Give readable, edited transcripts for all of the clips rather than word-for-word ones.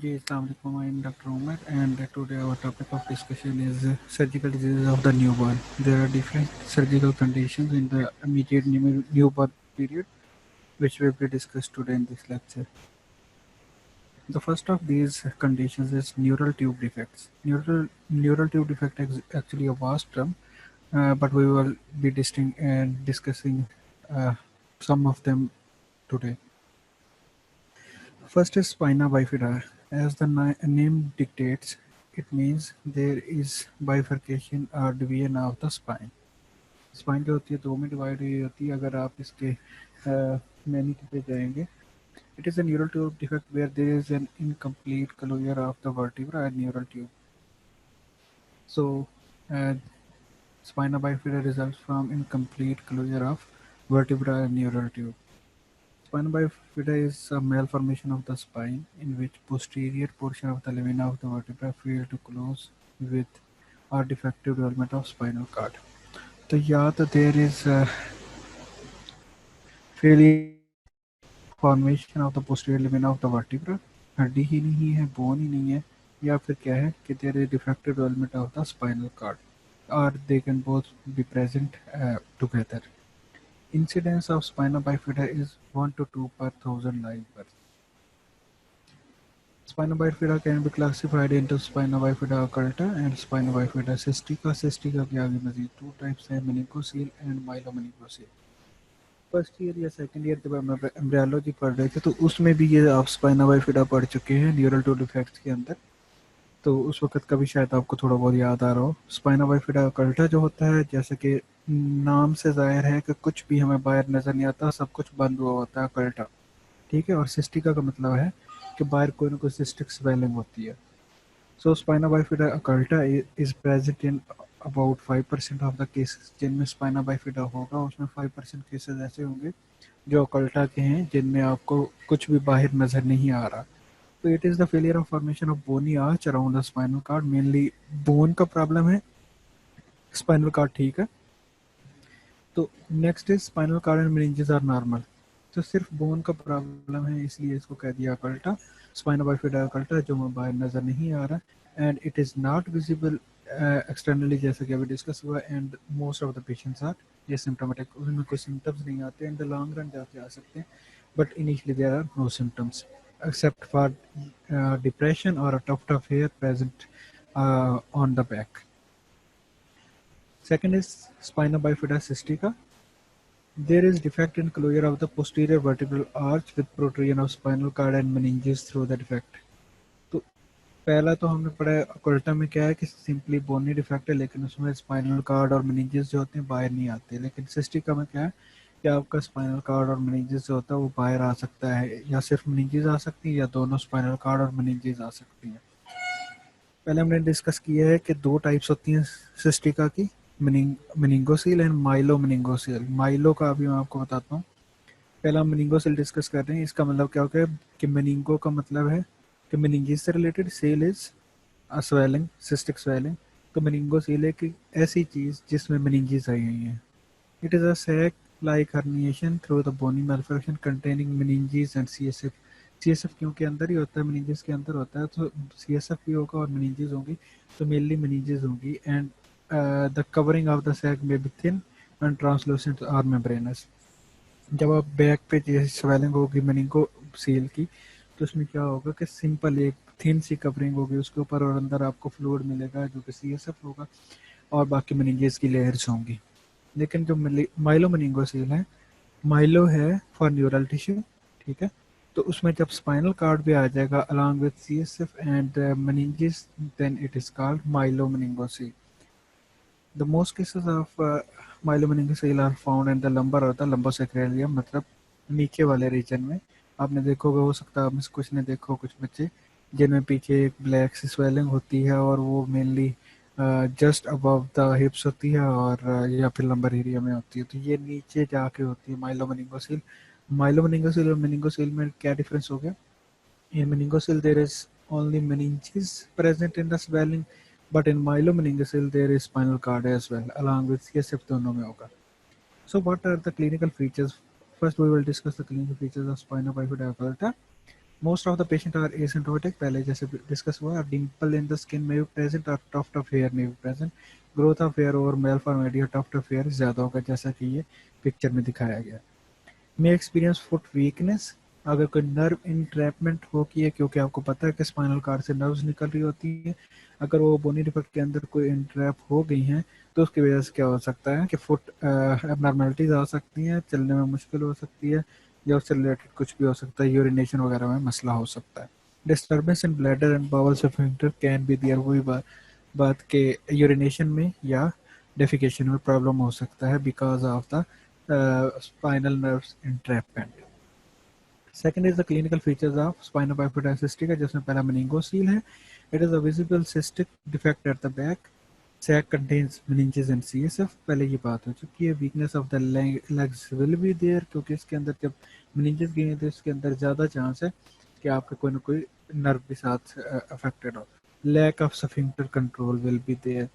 जी, अस्सलाम वालेकुम. I am Dr. Umar, and today our topic of discussion is surgical diseases of the newborn. There are different surgical conditions in the immediate newborn period, which will be discussed today in this lecture. The first of these conditions is neural tube defects. Neural tube defect is actually a vast term, but we will be discussing uh, some of them today. First is spina bifida. As the name dictates, it means there is bifurcation or division of the spine. Spine जो होती है दो में divide हुई होती है. अगर आप इसके मैनिटी पे जाएंगे, it is a neural tube defect where there is an incomplete closure of the vertebra and neural tube. So, uh, spina bifida results from incomplete closure of vertebra and neural tube. Spina bifida is a malformation of the spine in which posterior portion of the lamina of the vertebra fail to close with or defective development of spinal cord. तो या तो there is a failure of formation of the posterior lamina of the vertebra, हड्डी ही नहीं है, bone ही नहीं है, या फिर क्या है कि there is defective development of the spinal cord, or they can both be present together. Incidence of spina bifida is 1 to 2 per thousand live births. Spina bifida can be classified into spina bifida occulta and spina bifida cystica. Cystica के आगे मजीद two types हैं, meningocele and myelomeniingocele. First year या second year जब हम embryology पढ़ रहे थे तो उसमें भी ये आप स्पाइना बाइफिडा पढ़ चुके हैं न्यूरल टू डिफेक्ट्स के अंदर. तो उस वक्त का भी शायद आपको थोड़ा बहुत याद आ रहा हो. स्पाइना बाइफिडा occulta जो होता है, जैसे कि नाम से जाहिर है कि कुछ भी हमें बाहर नजर नहीं आता, सब कुछ बंद हुआ होता है occulta. ठीक है. और सिस्टिका का मतलब है कि बाहर कोई ना कोई सिस्टिक स्वेलिंग होती है. So spina bifida occulta is present in about 5% of the cases. जिनमें spina bifida होगा उसमें 5% केसेस ऐसे होंगे जो occulta के हैं, जिनमें आपको कुछ भी बाहर नजर नहीं आ रहा. तो it is the failure of formation of bony arch around the spinal cord. Mainly bone का प्रॉब्लम है, spinal cord ठीक है. तो next is spinal cord and meninges are normal. तो सिर्फ बोन का प्रॉब्लम है, इसलिए इसको कह दिया अकल्टा, स्पाइना बाइफिडा अकल्टा, जो हमें बाहर नजर नहीं आ रहा and it is not visible externally, जैसे कि अभी डिस्कस हुआ. And most of the patients are ये सिम्टोमेटिक, उनमें कोई सिम्टम्स नहीं आते, इन द लॉन्ग रन जाके आ सकते हैं, but initially there are no symptoms except for depression or a tuft of hair present on the back. Second is spina bifida cystica. There is defect in closure of the posterior vertebral arch with protrusion of spinal cord and meninges through the defect. तो पहला तो हमने पढ़ा है occulta में क्या है कि सिंपली बोनी डिफेक्ट है, लेकिन उसमें स्पाइनल कार्ड और meninges जो होते हैं बाहर नहीं आते. लेकिन सिस्टिका में क्या है कि आपका स्पाइनल कार्ड और meninges जो होता है वो बाहर आ सकता है, या सिर्फ meninges आ सकती है या दोनों स्पाइनल कार्ड और meninges आ सकती हैं. पहले हमने डिस्कस किया है कि दो टाइप्स होती हैं सिस्टिका की, मेनिंगोसील एंड माइलो मेनिंगोसील. माइलो का अभी मैं आपको बताता हूँ. पहला हम मेनिंगोसील डिस्कस कर रहे हैं. इसका मतलब क्या होता है कि मेनिंगो का मतलब है कि मेनिंजेस से related, cele is a swelling, cystic swelling. तो मेनिंगोसील है कि ऐसी चीज़ जिसमें मेनिंजेस आई हुई हैं. It is a sac like herniation through the bony malformation containing meninges and CSF. CSF क्योंकि अंदर ही होता है, meninges के अंदर होता है, तो CSF भी होगा और meninges होंगी. तो mainly meninges होंगी. And the covering of the sac may be thin and translucent or membranous. जब आप बैक पे जैसे स्वेलिंग होगी मेनिंगो सील की, तो उसमें क्या होगा कि सिंपल एक थिन सी कवरिंग होगी उसके ऊपर, और अंदर आपको फ्लूइड मिलेगा जो कि CSF होगा, और बाकी meninges की लेयर्स होंगी. लेकिन जो माइलो मेनिंगोसील है, माइलो है फॉर न्यूरल टिश्यू. ठीक है. तो उसमें जब स्पाइनल कार्ड भी आ जाएगा along with CSF and meninges, then it is called myelomeningocele. The most cases of myelomeningocele are found in the lumbar or the lumbosacral, मतलब नीचे वाले रीजन में. आपने देखोगे, हो सकता है आप में से कुछ ने देखो, कुछ बच्चे जिनमें पीछे एक ब्लैक सी स्वेलिंग होती है, और वो मेनली जस्ट अबव द हिप्स होती है, और या फिर लंबर एरिया में होती है. तो ये नीचे जाके होती है माइलो मेनिंगोसील. माइलो मेनिंगोसील और मेनिंगोसील में क्या डिफरेंस हो गया? In meningocele there is only meninges present in the swelling, but in myelomeningocele there is spinal cord as well along with CSF दोनों में होगा. So what are the clinical features? First we will discuss the clinical features of spina bifida occulta. Most of the patient are asymptomatic, पहले जैसे discuss हुआ, Dimple in the skin में भी present और tuft of hair में भी present, growth of hair और मेलफॉर्मेटी और टफ्ट ऑफ हेयर ज़्यादा होगा जैसा कि ये पिक्चर में दिखाया गया। मे एक्सपीरियंस फुट वीकनेस, अगर कोई नर्व इंट्रैपमेंट हो की है, क्योंकि आपको पता है कि स्पाइनल कार्ड से नर्व्स निकल रही होती है, अगर वो बोनी डिफेक्ट के अंदर कोई इंट्रैप हो गई हैं तो उसकी वजह से क्या हो सकता है कि फुट एबनॉर्मेलिटीज आ सकती हैं, चलने में मुश्किल हो सकती है, या उससे रिलेटेड कुछ भी हो सकता है, यूरिनेशन वगैरह में मसला हो सकता है। Disturbance in bladder and bowel sphincter can be there, वही बात के यूरिनेशन में या डेफिकेशन में प्रॉब्लम हो सकता है because of the spinal nerves entrapment। Second is the clinical features of spinal bifida cystica, जिसमें पहला मेनिंगोसील है। It is a visible cystic defect at the back, sac contains meninges and CSF, पहले ये बात हो चुकी है। Weakness of the legs will be there, क्योंकि इसके अंदर जब meninges गई हैं तो इसके अंदर ज़्यादा चांस है कि आपका कोई ना कोई नर्व के साथ अफेक्टेड हो। Lack of sphincter control will be there,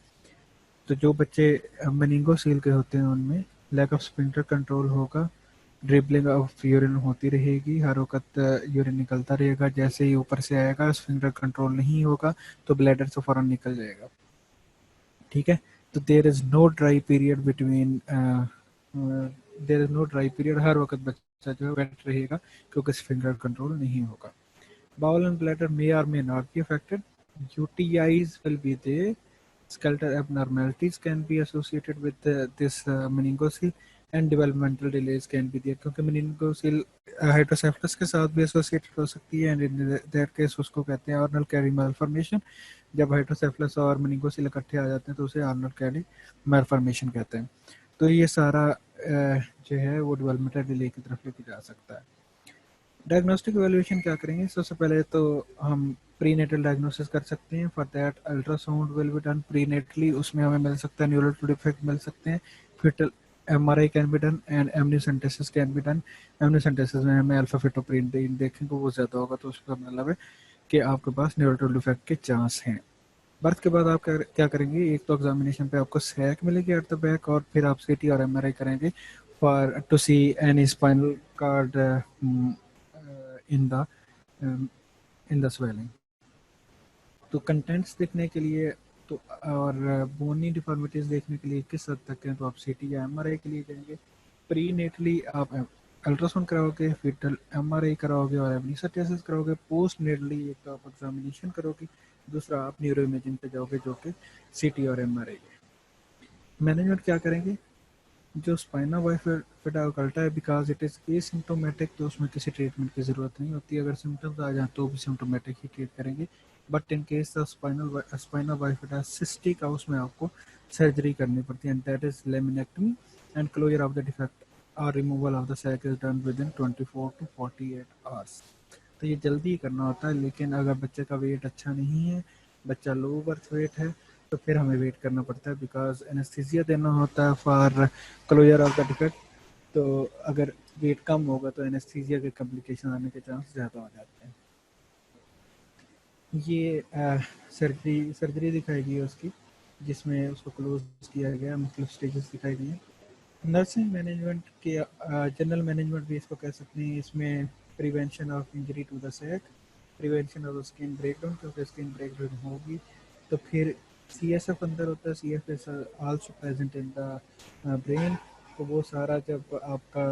तो जो बच्चे मेनिंगोसील के होते हैं उनमें लैक ऑफ स्फिंक्टर कंट्रोल होगा, ड्रिबलिंग ऑफ यूरिन होती रहेगी, हर वक्त यूरिन निकलता रहेगा, जैसे ही ऊपर से आएगा स्फिंक्टर कंट्रोल नहीं होगा तो ब्लैडर से फौरन निकल जाएगा। ठीक है, तो there is no dry period between, there is no dry period, हर वक्त बच्चा जो है वेट रहेगा क्योंकि स्फिंक्टर कंट्रोल नहीं होगा। Bowel and bladder may or may not be affected. UTIs will be there. Skeletal abnormalities can be associated with this meningocele, and developmental delays can be there, क्योंकि meningocele hydrocephalus के साथ भी associated हो सकती है, and in that case उसको कहते हैं arnold कैरी malformation। जब हाइड्रोसेफलस और मेनिंगोसील इकट्ठे आ जाते हैं तो उसे आर्नोल्ड कैरी malformation कहते हैं। तो ये सारा जो है वो डेवलपमेंटल डिले की तरफ लेके जा सकता है। डायग्नोस्टिक एवेल्यूएशन क्या करेंगे, सबसे पहले तो हम प्री नेटल डायग्नोसिस कर सकते हैं। For that ultrasound will be done pre neatly, उसमें हमें मिल सकता है न्यूरल डिफेक्ट मिल सकते हैं। Fetal MRI can be done and amniocentesis can be done. Amniocentesis में हमें अल्फा फिटोप्रीन देखेंगे वो ज़्यादा होगा तो उसका मतलब है कि आपके पास न्यूरल डिफेक्ट के चांस हैं। बर्थ के बाद आप क्या करेंगे, एक तो एग्जामिनेशन पे आपको सैक मिलेगी एट द बैक, और फिर आप CT और MRI करेंगे for to see any spinal cord in the in the swelling. तो कंटेंट्स देखने के लिए तो और बोनी डिफॉर्मिटीज देखने के लिए किस हद तक हैं तो आप CT या MRI के लिए जाएंगे। प्री नेटली आप अल्ट्रासाउंड कराओगे, फिर MRI कराओगे और एमनिसोटेसिस कराओगे। पोस्ट नेटली एक तो आप एग्जामिनेशन करोगे, दूसरा आप न्यूरो इमेजिंग पे जाओगे जो कि CT और MRI है। मैनेजमेंट क्या करेंगे, जो स्पाइना बाइफिडा अकल्टा है बिकॉज इट इज़ एसिम्प्टोमेटिक, तो उसमें किसी ट्रीटमेंट की ज़रूरत नहीं होती, अगर सिम्टम्स आ जाए तो भी सिम्टोमेटिक ही ट्रीट करेंगे। But in case the spina bifida cystica, उसमें आपको सर्जरी करनी पड़ती है, and that is laminectomy and closure of the defect और removal of the sac is done within 24 to 48 hours. तो ये जल्दी ही करना होता है, लेकिन अगर बच्चे का वेट अच्छा नहीं है, बच्चा लो बर्थ वेट है, तो फिर हमें वेट करना पड़ता है बिकॉज एनेस्थीसिया देना होता है for closure of the defect. तो अगर वेट कम होगा तो एनेस्थीसिया के कॉम्प्लिकेशन आने के चांस ज़्यादा हो जाते हैं। ये सर्जरी दिखाई गई है उसकी, जिसमें उसको क्लोज किया गया, मुख्तलिफ स्टेजेस दिखाई गई हैं। नर्सिंग मैनेजमेंट के जनरल मैनेजमेंट भी इसको कह सकते हैं। इसमें prevention of injury to the sac, prevention of skin breakdown, क्योंकि स्किन ब्रेकडाउन होगी तो फिर CSF अंदर होता है, CSF is also present in the brain. तो वो सारा जब आपका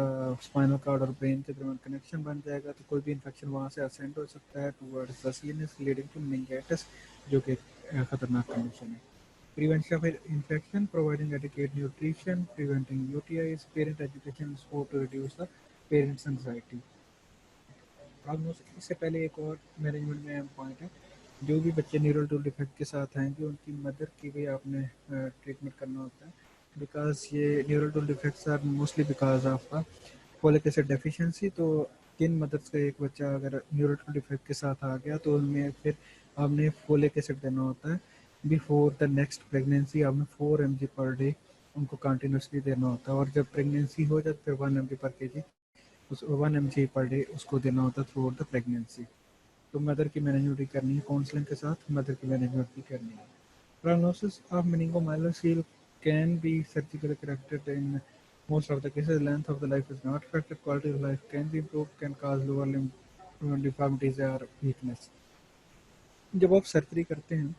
स्पाइनल कार्ड और ब्रेन के दरमियान कनेक्शन बन जाएगा तो कोई भी इन्फेक्शन वहाँ से असेंड हो सकता है towards the CNS leading to meningitis, जो कि खतरनाक कंडीशन है। Prevention of infection, providing adequate nutrition, preventing UTIs, parent education and sport to reduce the parents' anxiety। Prognosis, इससे पहले एक और मैनेजमेंट में अहम पॉइंट है, जो भी बच्चे न्यूरल टू डिफेक्ट के साथ आएंगे उनकी मदर की भी आपने ट्रीटमेंट करना होता है, बिकॉज ये neural tube defects are mostly because of folic acid deficiency. तो किन मदर्स का एक बच्चा अगर न्यूरल टू डिफेक्ट के साथ आ गया तो उनमें फिर आपने फोलिक एसिड देना होता है बिफोर द नेक्स्ट प्रेगनेंसी। आपने 4 mg पर डे उनको कंटिन्यूसली देना होता है, और जब प्रेगनेंसी हो जाए फिर 1 mg पर केजी उस 1 mg पर डे उसको देना होता है थ्रू आउट द प्रेगनेंसी। तो मदर की मैनेजमेंट भी करनी है, काउंसलिंग के साथ मदर की मैनेजमेंट भी करनी है। Prognosis of meningomyelocele can be surgically corrected in most of the cases. Length of the life is not affected. Quality of life can be improved, can cause lower limb deformities और weakness. जब आप surgery करते हैं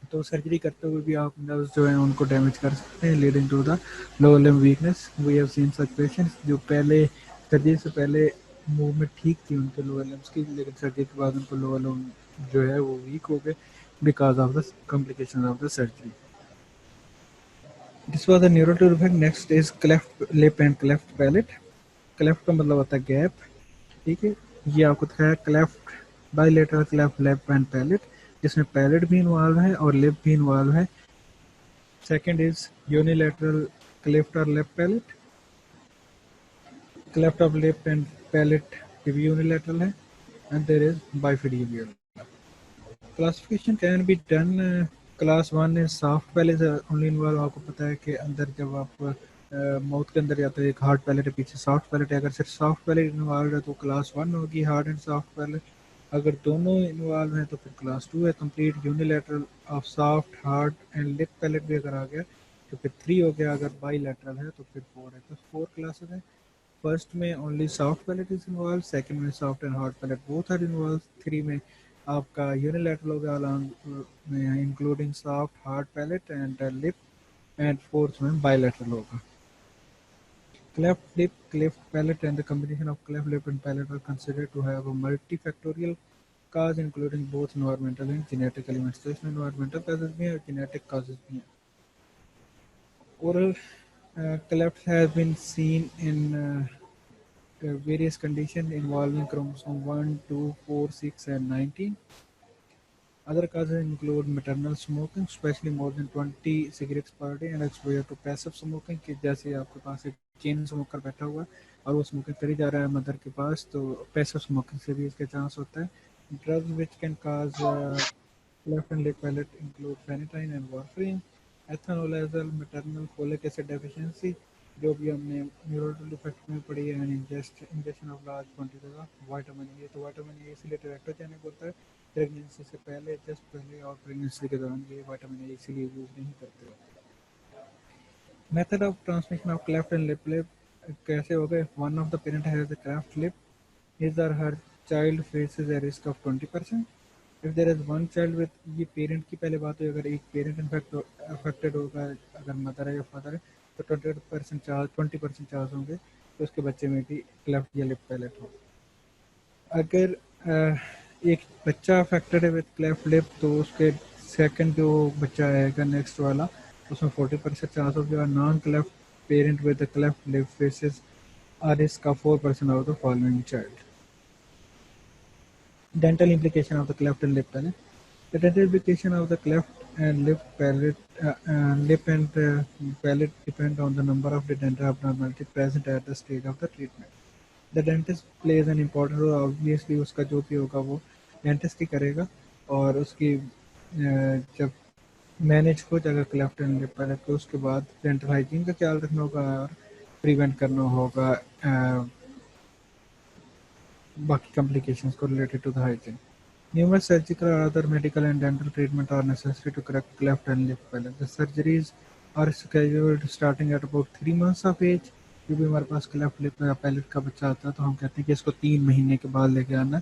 तो surgery करते हुए भी आप नर्व्स जो हैं उनको डैमेज कर सकते हैं, leading to the lower limb weakness. We have seen such patients जो पहले सर्जरी से पहले मूवमेंट ठीक थी उनके लोअर लिम्स की, लेकिन सर्जरी के बाद उनको लोअर लिम्ब जो है वो वीक हो गए because of the complication of the surgery. This was the neural tube effect. Next is cleft lip and cleft palate. Cleft का मतलब होता है गैप, ठीक है। ये आपको दिखाया cleft, bilateral cleft lip and palate, जिसमें पैलेट भी इन्वॉल्व है और लिप भी इन्वॉल्व है। सेकेंड इज यूनिलेटरल क्लेफ्ट और lip palate. Cleft of lip and palate भी यूनिलेटरल है। And there is bifidial. Classification can be done. Class one is soft palate only involve. आपको पता है कि अंदर जब आप माउथ के अंदर जाते हैं एक हार्ड पैलेट है, पीछे सॉफ्ट पैलेट है। अगर सिर्फ सॉफ्ट पैलेट इन्वॉल्व है तो क्लास वन होगी, हार्ड एंड सॉफ्ट पैलेट। अगर दोनों इन्वॉल्व हैं तो फिर क्लास टू है, complete unilateral of soft hard and lip palate भी अगर आ गया तो फिर थ्री हो गया। अगर बाईलेटरल है तो फिर फोर है। तो फोर क्लासेस हैं। फर्स्ट में only soft palate is involve, second में soft and hard palate both are involve, three में आपका यूनिलेटरल हो गया अलॉन्ग में including soft hard palate and lip, and fourth में बाईलेटरल होगा। Cleft lip, cleft palate, and the combination of cleft lip and palate are considered to have a multifactorial cause, including both environmental and genetic elements. तो इसमें environmental causes भी हैं और genetic causes भी हैं. Oral cleft has been seen in various conditions involving chromosome 1, 2, 4, 6, and 19. Other causes include maternal smoking, especially more than 20 cigarettes per day, and exposure to passive smoking, कि जैसे आपके पास एक chain smoker बैठा हुआ है और वो स्मोकिंग करी जा रहा है मदर के पास, तो पैसिव स्मोकिंग से भी इसके चांस होता है। Drugs which can cause cleft and lip palate include phenytoin and warfarin, ethanol, maternal folic acid deficiency, जो भी हमने न्यूरोटल इफेक्ट में पढ़ी है, injection of large quantities of vitamin A. तो विटामिन ए इसलिए टेरेक्टोजेनिक होता है प्रेगनेंसी से पहले, जस्ट पहले और प्रेगनेंसी के दौरान ये विटामिन ए इसलिए यूज नहीं करते। Method of transmission of cleft and lip कैसे हो गए? One of the parent has a cleft lip, his or her child faces a risk of 20%. If there is one child with, ये parent की पहले बात हुई, अगर एक पेरेंट अफेक्टेड होगा, अगर मदर है या फादर है, तो 20% चांस होंगे तो उसके बच्चे में भी क्लेफ्ट या लिप पैलेट हो। अगर एक बच्चा अफेक्टेड है विद क्लेफ्ट लिप तो उसके सेकंड जो बच्चा आएगा नेक्स्ट वाला उसमें 40% चांस होगा। Non cleft parent with cleft lip faces a risk of 4% of the following child. Dental implication of the cleft and lip palate. The dental implication of the cleft and lip palate, palate depend on the number of the dental abnormality present at the stage of the treatment. The dentist plays an important role. Obviously उसका जो भी होगा वो dentist ही करेगा, और उसकी जब manage हो जाएगा क्लेफ्ट एंड लिप पैलेट को, उसके बाद डेंटल हाइजीन का ख्याल रखना होगा और प्रिवेंट करना होगा बाकी complications correlated to the hygiene. Numerous surgical or other medical and dental treatment are necessary to correct cleft and lip palate. The surgeries are scheduled starting at about 3 months of age. जो भी हमारे पास cleft lip या palette का बच्चा आता है तो हम कहते हैं कि इसको 3 महीने के बाद लेके आना,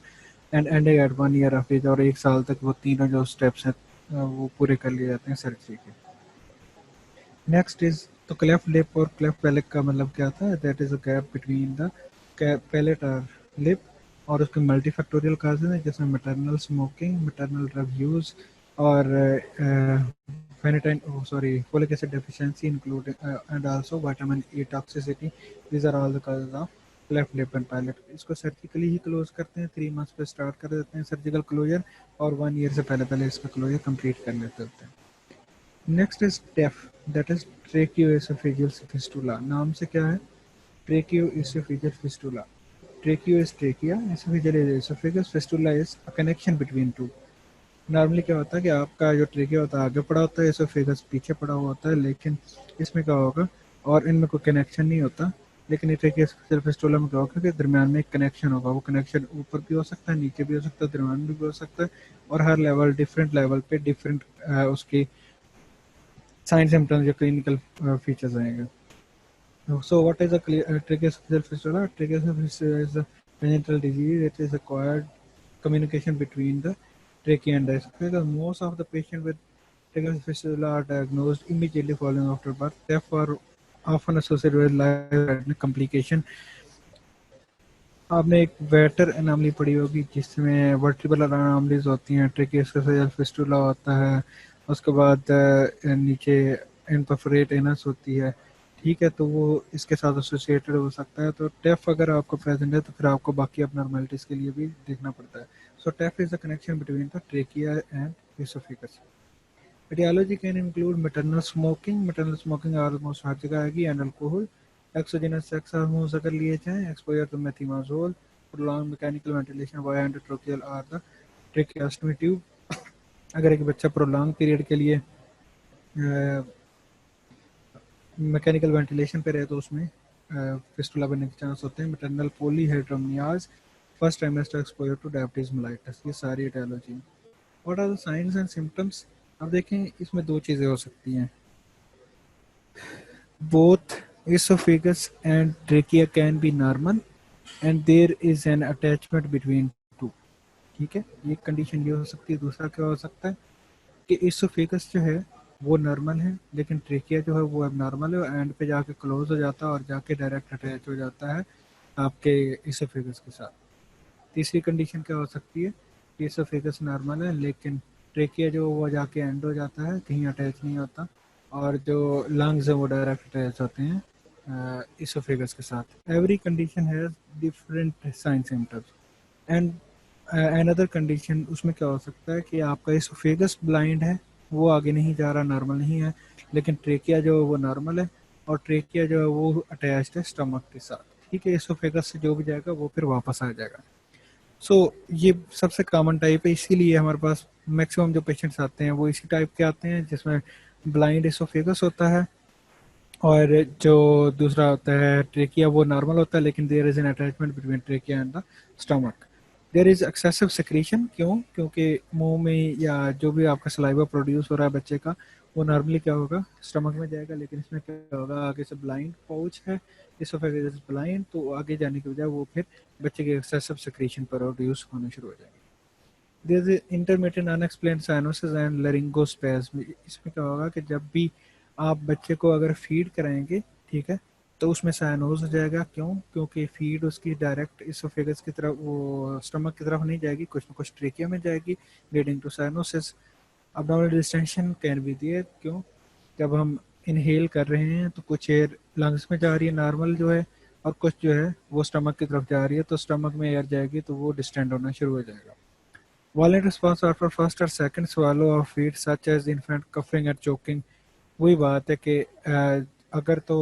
and ending at 1 year of age, और 1 साल तक वो तीनों जो स्टेप्स हैं वो पूरे कर लिए जाते हैं सर्जरी के। नेक्स्ट इज तो क्लेफ्ट लिप और क्लेफ्ट पैलेट का मतलब क्या था? That is a gap between the palate और लिप, और उसके मल्टीफैक्टोरियल काजेज हैं जिसमें maternal smoking, maternal drug use, और phenytoin folic acid deficiency including and also vitamin A toxicity. These are all the causes of cleft lip and palate. इसको surgically ही close करते हैं, 3 मंथ्स पे स्टार्ट कर देते हैं सर्जिकल क्लोजर, और 1 ईयर से पहले पहले इसका क्लोजर कंप्लीट कर लेते होते हैं। Next is TEF, that is tracheoesophageal fistula. नाम से क्या है? Tracheoesophageal fistula. Tracheo is trachea, esophageal is esophagus, fistula is a connection between two. Normally क्या होता है कि आपका जो ट्रेकिया होता है आगे पड़ा होता है, एसोफेगस पीछे पड़ा हुआ होता है, लेकिन इसमें क्या होगा, और इनमें कोई कनेक्शन नहीं होता, लेकिन ट्रेकियोएसोफेजियल फिस्टुला में क्या होगा कि दरमियान में एक कनेक्शन होगा। वो कनेक्शन ऊपर भी हो सकता है, नीचे भी हो सकता है, दरमियान में भी हो सकता है, और हर लेवल डिफरेंट लेवल पे डिफरेंट उसकी साइन सिम्टम्स या क्लिनिकल फीचर्स आएंगे। So what is a tracheoesophageal fistula? Tracheoesophageal fistula is congenital disease, it is acquired communication between the trachea and the esophagus. Most of the patients with tracheal fistula are diagnosed immediately following after birth. Therefore, often associated with life-threatening complication. आपने एक waiter anomaly पढ़ी होगी जिसमें vertebral एनामलीज होती हैं, ट्रेकियोस्फेजियल fistula होता है, उसके बाद नीचे इनपरफोरेट एनस होती है, ठीक है, तो वो इसके साथ एसोसिएटेड हो सकता है। तो टेफ अगर आपको प्रेजेंट है तो फिर आपको बाकी abnormalities के लिए भी देखना पड़ता है। So TEF is the connection between the trachea and esophagus. Etiology can include maternal smoking almost हर जगह आएगी, and alcohol, exogenous sex hormones अगर लिए जाएं, exposure to methimazole, prolonged mechanical ventilation via endotracheal or the tracheostomy tube। अगर एक बच्चा prolong period के लिए मैकेनिकल वेंटिलेशन पे रहे तो उसमें फिस्टुला बनने के चांस होते हैं। Maternal polyhydramnios, first trimester exposure to diabetes mellitus, ये सारी etiology. What are the signs and symptoms? अब देखें, इसमें दो चीज़ें हो सकती हैं। Both esophagus and trachea can be normal and there is an attachment between two। ठीक है, ये कंडीशन ये हो सकती है। दूसरा क्या हो सकता है कि esophagus जो है वो नॉर्मल है लेकिन ट्रेकिया जो है वो अब नॉर्मल है, एंड पे जाके क्लोज हो जाता है और जाके डायरेक्ट अटैच हो जाता है आपके esophagus के साथ। तीसरी कंडीशन क्या हो सकती है कि esophagus नॉर्मल है लेकिन ट्रेकिया जो वो जाके एंड हो जाता है, कहीं अटैच नहीं होता, और जो लंग्स है वो डायरेक्ट अटैच होते हैं इसोफेगस के साथ। Every condition has different sign symptoms and another condition, उसमें क्या हो सकता है कि आपका इसोफेगस ब्लाइंड है, वो आगे नहीं जा रहा, नॉर्मल नहीं है, लेकिन ट्रेकिया जो है वो नॉर्मल है और ट्रेकिया जो है वो अटैच्ड है स्टमक के साथ। ठीक है, इसोफेगस से जो भी जाएगा वो फिर वापस आ जाएगा। ये सबसे कॉमन टाइप है, इसीलिए हमारे पास मैक्सिमम जो पेशेंट्स आते हैं वो इसी टाइप के आते हैं जिसमें ब्लाइंड इसोफेगस होता है और जो दूसरा होता है ट्रेकिया वो नॉर्मल होता है लेकिन there is an attachment between trachea and the stomach. There is excessive secretion, क्योंकि मुंह में या जो भी आपका सलाइवा प्रोड्यूस हो रहा है बच्चे का, वो नॉर्मली क्या होगा स्टमक में जाएगा, लेकिन इसमें क्या होगा आगे से ब्लाइंड पाउच है, इसोफेगस ब्लाइंड, तो आगे जाने के बजाय वो फिर बच्चे के एक्सेसिव सिक्रीशन प्रोड्यूस होने शुरू हो जाएंगे। There is intermittent unexplained cyanosis and laryngospasm. इसमें क्या होगा कि जब भी आप बच्चे को अगर फीड कराएंगे, ठीक है, तो उसमें साइनोज हो जाएगा। क्योंकि फीड उसकी डायरेक्ट इसोफेगस की तरफ, वो स्टमक की तरफ नहीं जाएगी, कुछ ना कुछ ट्रेकिया में जाएगी, leading to cyanosis. abdominal distension can be there, जब हम इनहेल कर रहे हैं तो कुछ एयर लंग्स में जा रही है नॉर्मल जो है, और कुछ जो है वो स्टमक की तरफ जा रही है, तो स्टमक में एयर जाएगी तो वो डिस्टेंड होना शुरू हो जाएगा। Violent response after first or second swallow of feed such as infant coughing and choking। वही बात है कि अगर तो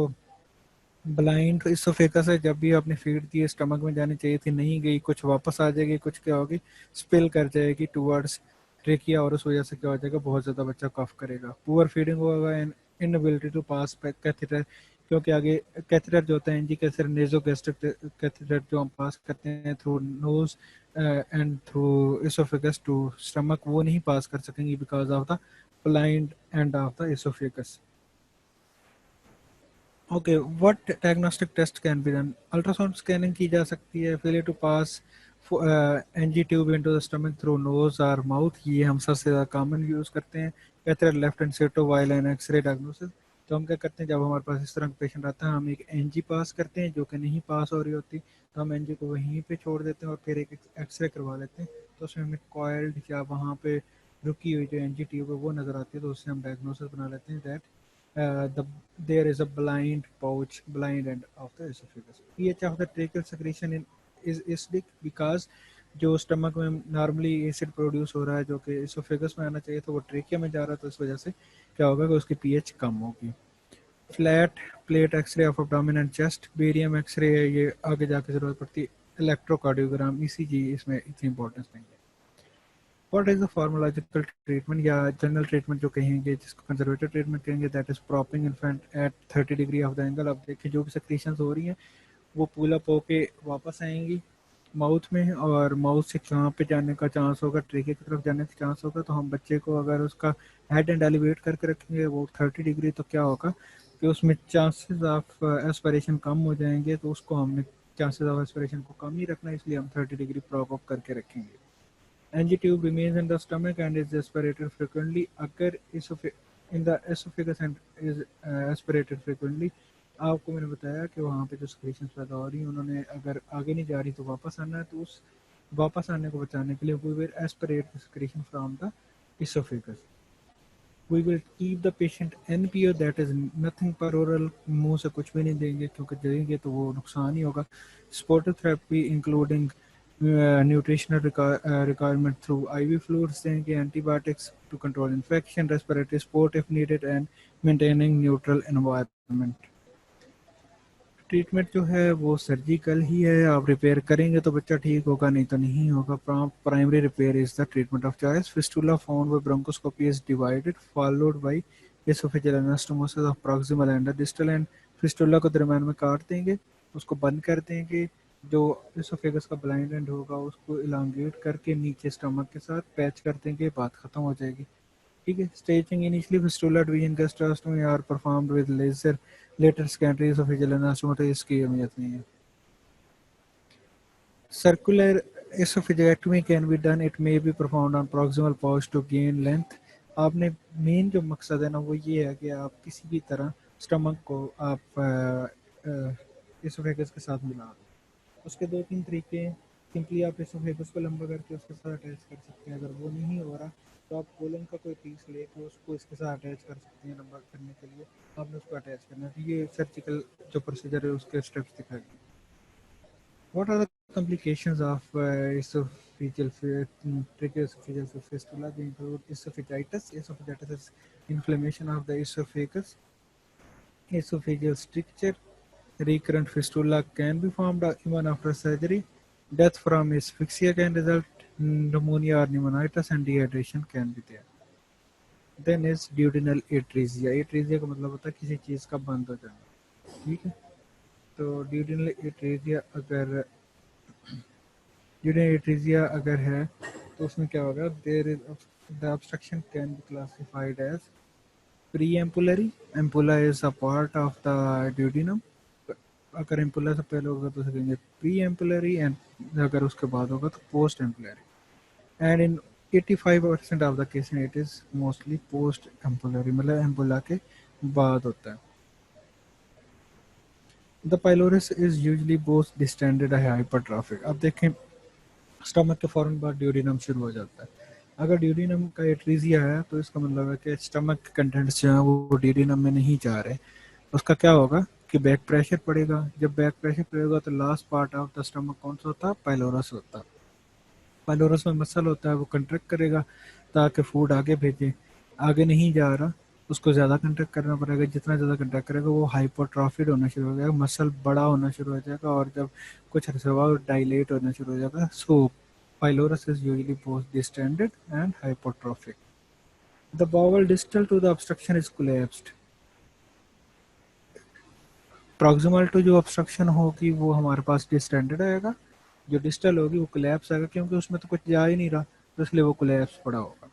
ब्लाइंड इसोफेगस है, जब भी आपने फीड दी स्टमक में जानी चाहिए थी, नहीं गई, कुछ वापस आ जाएगी, कुछ क्या होगी स्पिल कर जाएगी टूवर्ड्स ट्रेकिया, और उस वजह से क्या हो जाएगा बहुत ज़्यादा बच्चा कफ करेगा, पुअर फीडिंग होगा and inability to pass catheter. क्योंकि आगे कैथेटर जो होता है एनजी कैथेटर, नेजोगैस्ट्रिक कैथेटर, जो हम पास करते हैं through nose and through oesophagus to stomach, वो नहीं पास कर सकेंगे because of the blind end of the oesophagus. Okay, what diagnostic test can be done? Ultrasound scanning की जा सकती है। Failure to pass NG tube into the stomach through nose और mouth, ये हम सबसे ज़्यादा कॉमन यूज़ करते हैं। कहते हैं लेफ्ट एंड सेटो वाइल एन एक्सरे डायग्नोसिस। तो हम क्या करते हैं, जब हमारे पास इस तरह का पेशेंट आता है, हम एक एनजी पास करते हैं, जो कि नहीं पास हो रही होती, तो हम एनजी को वहीं पे छोड़ देते हैं और फिर एक एक्सरे करवा लेते हैं। तो उसमें हमें कॉइल्ड या वहाँ पे रुकी हुई जो एनजी ट्यूब है वो नज़र आती है, तो उससे हम डायग्नोसिस बना लेते हैं that there is a blind pouch, blind end of the esophagus। pH of the tracheal secretion is acidic because जो स्टमक में नॉर्मली एसिड प्रोड्यूस हो रहा है जो कि इसोफेगस में आना चाहिए, तो वो ट्रेकिया में जा रहा है, तो इस वजह से क्या होगा कि उसकी पीएच कम होगी। Flat plate x-ray of abdomen and chest, barium x-ray, ये आगे जाके जरूरत पड़ती है। इलेक्ट्रोकार्डियोग्राम, ईसीजी इसमें इतनी इंपॉर्टेंस नहीं है। What is the pharmacological treatment या जनरल ट्रीटमेंट जो कहेंगे, जिसको कंजर्वेटिव ट्रीटमेंट कहेंगे, that is propping infant at 30 degree of the angle. अब देखिए जो भी सेक्रीशंस हो रही हैं वो पुल अप होके वापस आएंगी माउथ में, और माउथ से कहाँ पे जाने का चांस होगा, ट्रेके की तरफ जाने का चांस होगा। तो हम बच्चे को अगर उसका हेड एंड एलिवेट करके रखेंगे वो 30 डिग्री, तो क्या होगा कि उसमें चांसेस ऑफ एस्पिरेशन कम हो जाएंगे, तो उसको हमने चांसेस ऑफ एस्पिरेशन को कम ही रखना है, इसलिए हम 30 डिग्री प्रॉप अप करके रखेंगे। NG tube remains in the stomach and is aspirated frequently. अगर in the esophagus and is aspirated frequently, आपको मैंने बताया कि वहाँ पे जो secretions पैदा हो रही हैं उन्होंने अगर आगे नहीं जा रही तो वापस आना है, तो उस वापस आने को बचाने के लिए we will aspirate the secretion from the esophagus. We will keep the patient NPO, that is nothing per oral, मुंह से कुछ भी नहीं देंगे क्योंकि देंगे तो वो नुकसान ही होगा. Supportive therapy including nutritional requirement through IV fluids देंगे, antibiotics to control infection, respiratory support if needed and maintaining neutral environment. Treatment जो है वो सर्जिकल ही है, आप रिपेयर करेंगे तो बच्चा ठीक होगा, नहीं तो नहीं होगा. Primary repair is the treatment of choice. Fistula found by bronchoscopy is divided followed by oesophageal anastomosis of proximal and distal end. Fistula को दरम्यान में काट देंगे, उसको बंद कर देंगे, जो एसोफेगस का ब्लाइंड एंड होगा उसको इलांगेट करके नीचे स्टमक के साथ पैच कर देंगे, बात खत्म हो जाएगी. ठीक है. Staging initially fistula division gastrostomy are performed with laser, later secondary esophageal anastomosis, तो इसकी अहमियत नहीं है. Circular esophagectomy can be done, it may be performed on proximal pouch to gain length. आपने मेन जो मकसद है ना वो ये है कि आप किसी भी तरह स्टमक को आप एसोफेगस के साथ मिला दो. उसके दो तीन तरीके हैं. सिंपली आप एसोफेगस को लंबा करके उसके साथ अटैच कर सकते हैं. अगर वो नहीं हो रहा तो आप कोलन का कोई पीस लेके उसको इसके साथ अटैच कर सकते हैं. लंबा करने के लिए आपने उसको अटैच करना है. ये सर्जिकल जो प्रोसीजर है उसके स्टेप्स दिखाए गए. What are the complications of esophageal tracheoesophageal fistula? They include esophagitis. Esophagitis is inflammation of the esophagus. Esophageal stricture. Recurrent fistula can be formed even after surgery. Death from asphyxia can result. Pneumonia or pneumonitis and dehydration can be there. Then is duodenal atresia. Atresia का मतलब होता है किसी चीज़ का बंद हो जाना. ठीक है. तो duodenal atresia अगर है तो उसमें क्या होगा? There is the obstruction can be classified as pre-ampullary. Ampulla is a part of the duodenum. अगर एम्पुला से पहले होगा तो उसे कहेंगे प्री एम्पुलरी, एंड अगर उसके बाद होगा तो post ampullary. And in 85% of the case it is mostly post ampullary, मतलब एम्पुला के बाद होता है. The pylorus is usually both distended है हाइपरट्रॉफिक. अब देखें स्टमक के फौरन बाद ड्यूडिनम शुरू हो जाता है. अगर ड्यूडिनम का एट्रीजिया है तो इसका मतलब है कि स्टमक के कंटेंट्स जो हैं वो ड्यूडिनम में नहीं जा रहे. उसका क्या होगा कि बैक प्रेशर पड़ेगा. जब बैक प्रेशर पड़ेगा तो last part of the stomach कौन सा होता है? पाइलोरस होता है. पाइलोरस में मसल होता है, वो कंट्रैक्ट करेगा ताकि फूड आगे भेजे. आगे नहीं जा रहा, उसको ज़्यादा कंट्रैक्ट करना पड़ेगा. जितना ज़्यादा कंट्रैक्ट करेगा वो हाइपोट्रॉफिड होना शुरू हो जाएगा, मसल बड़ा होना शुरू हो जाएगा, और जब कुछ अर्से बाद डायलेट होना शुरू हो जाएगा. So pylorus is usually both distended and hypotrophic. The bowel distal to the obstruction is collapsed. Proximal to जो ऑब्स्ट्रक्शन होगी वो हमारे पास डिस्टेंडेड आएगा, जो डिस्टल होगी वो कोलैप्स आएगा, क्योंकि उसमें तो कुछ जा ही नहीं रहा, तो इसलिए वो कोलैप्स पड़ा होगा.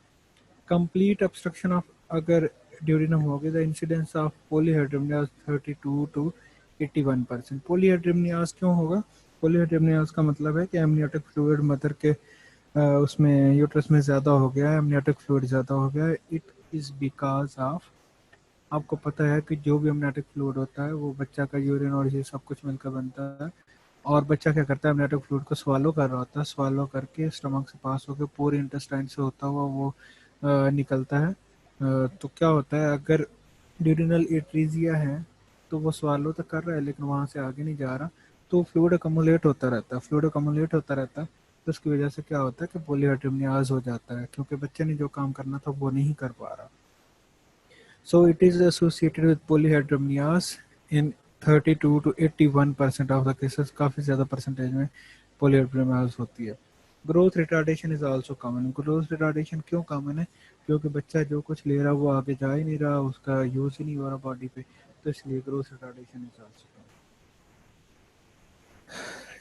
कंप्लीट ऑब्स्ट्रक्शन ऑफ अगर ड्यूरिनम होगी, द इंसिडेंस ऑफ पॉलीहाइड्रोमनियाज 32 to 81%. पॉलीहाइड्रोमनियाज क्यों होगा? पॉलीहाइड्रोमनियाज का मतलब है कि एमनियोटिक फ्लूइड मदर के उसमें यूट्रस में ज़्यादा हो गया है, एमनियोटिक फ्लूइड ज़्यादा हो गया है. इट इज़ बिकॉज ऑफ, आपको पता है कि जो भी एमनियोटिक फ्लूइड होता है वो बच्चा का यूरिन और ये सब कुछ मिलकर बनता है, और बच्चा क्या करता है? एमनियोटिक फ्लूइड को स्वालो कर रहा होता है, स्वालो करके स्टमक से पास होकर पूरे इंटेस्टाइन से होता हुआ वो निकलता है. तो क्या होता है, अगर ड्यूरिनल एट्रीजिया है तो वो स्वालो तो कर रहा है लेकिन वहाँ से आगे नहीं जा रहा, तो फ्लूइड अकमुलेट होता रहता है. फ्लूइड अकमुलेट होता रहता है तो उसकी वजह से क्या होता है कि पॉलीहाइड्रोमनियाज हो जाता है, क्योंकि बच्चे ने जो काम करना था वो नहीं कर पा रहा. So it is associated with polyhydramnias in 32 to 81% of the cases. काफ़ी ज़्यादा परसेंटेज में polyhydramnias होती है. Growth retardation is also common. Growth retardation क्यों कॉमन है? क्योंकि बच्चा जो कुछ ले रहा वो आगे जा ही नहीं रहा, उसका यूज़ ही नहीं हो रहा बॉडी पे, तो इसलिए growth retardation is also common.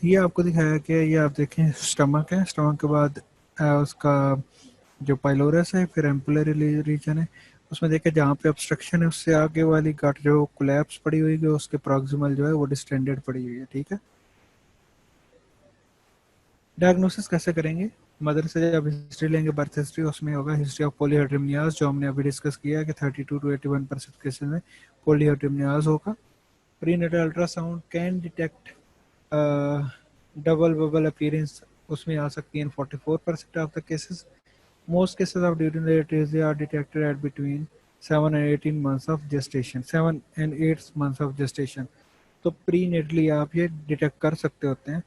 ये आपको दिखाया कि ये आप देखें स्टमक है, स्टमक के बाद उसका जो पाइलोरस है, फिर एम्पुलरी रीजन है. उसमें देखें जहाँ पे ऑब्स्ट्रक्शन है उससे आगे वाली गट जो कोलैप्स पड़ी हुई है, उसके प्रॉक्सिमल जो है वो डिस्टेंडेड पड़ी हुई है. ठीक है. डायग्नोसिस कैसे करेंगे? मदर से जब हिस्ट्री लेंगे, बर्थ हिस्ट्री, उसमें होगा हिस्ट्री ऑफ पॉलीहाइड्रोमियाज, जो हमने अभी डिस्कस किया है कि 32 to 81% केसेस में पॉलीहाइड्रोमियाज होगा। Prenatal ultrasound can detect double bubble appearance, उसमें आ सकती है in 44% of the cases. Most cases of duodenal atresia are detected at between 7 and 18 months of gestation, 7 and 8 months of gestation। तो pre neatly आप ये detect कर सकते होते हैं।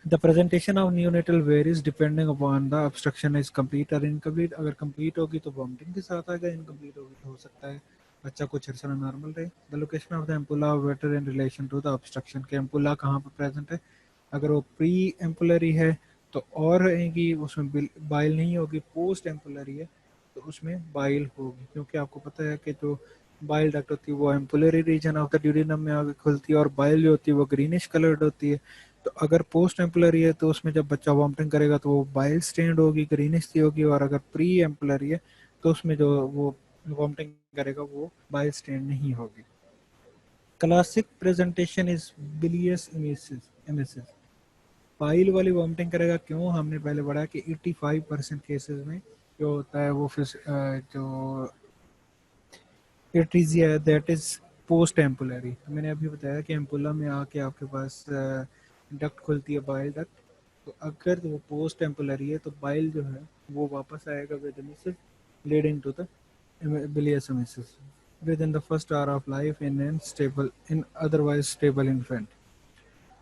The presentation of neonatal varies depending upon the obstruction is complete और incomplete. अगर complete होगी तो वॉमिटिंग के साथ आएगा, इनकम्प्लीट होगी तो हो सकता है बच्चा कुछ अर्सा नॉर्मल रहे। The location of the ampulla Vater in relation to the obstruction, के एम्पुला कहाँ पर प्रेजेंट है। अगर वो प्री एम्पुलरी है तो और रहेगी, उसमें बाइल नहीं होगी। पोस्ट एम्पुलरी है तो उसमें बाइल होगी, क्योंकि आपको पता है कि जो बाइल डक्ट होती है वो ampullary region of the duodenum में आगे खुलती है, और बाइल जो होती है वो ग्रीनिश कलर्ड होती है। तो अगर पोस्ट एम्पुलरी है तो उसमें जब बच्चा वॉमिटिंग करेगा तो वो बाइल स्टेन्ड होगी, ग्रीनिश सी होगी, और अगर प्री एम्पुलरी है तो उसमें जो वो वॉमिटिंग करेगा वो बाइल स्टेन्ड नहीं होगी। Classic presentation is bilious emesis. Bile वाली वॉमिटिंग करेगा, क्यों? हमने पहले पढ़ा कि 85% केसेस में जो होता है वो फिर जो एट्रीजिया है दैट इज पोस्ट एम्पुलरी। तो मैंने अभी बताया कि एम्पुला में आके आपके पास डक्ट खुलती है, बाइल डक्ट। तो अगर वो पोस्ट एम्पुलरी है तो बाइल जो है वो वापस आएगा with emesis leading to the bilious emesis within the first hour of life in otherwise stable infant।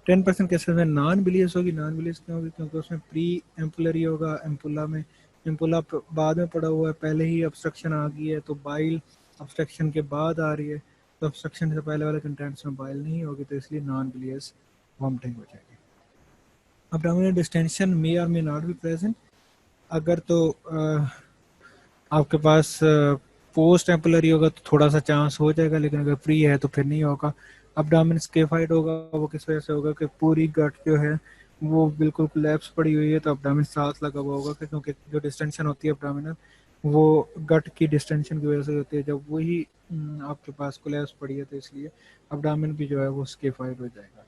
10% cases में नॉन बिलियस होगी। नॉन बिलियस क्यों होगी? क्योंकि उसमें प्री एम्पुलरी होगा, एम्पुला में एम्पुला बाद में पड़ा हुआ है, पहले ही ऑब्स्ट्रक्शन आ गई है, तो बाइल ऑब्स्ट्रक्शन के बाद आ रही है, तो ऑब्स्ट्रक्शन से पहले वाले कंटेंट्स में बाइल नहीं होगी, तो इसलिए नॉन बिलियस वॉमिटिंग हो जाएगी। अब्डोमिनल डिस्टेंशन मे और मे नॉट बी प्रेजेंट। अगर तो आपके पास पोस्ट एम्पुलरी होगा तो थोड़ा सा चांस हो जाएगा, लेकिन अगर प्री है तो फिर नहीं होगा। अब्डोमिन स्केफाइड होगा, वो किस वजह से होगा कि पूरी गट जो है वो बिल्कुल कोलैप्स पड़ी हुई है, तो अब्डोमिन साथ लगा हुआ होगा, क्योंकि जो डिस्टेंशन होती है अब्डोमिनल वो गट की डिस्टेंशन की वजह से होती है। जब वही आपके पास कोलैप्स पड़ी है तो इसलिए अब्डोमिन भी जो है वो स्केफाइड हो जाएगा।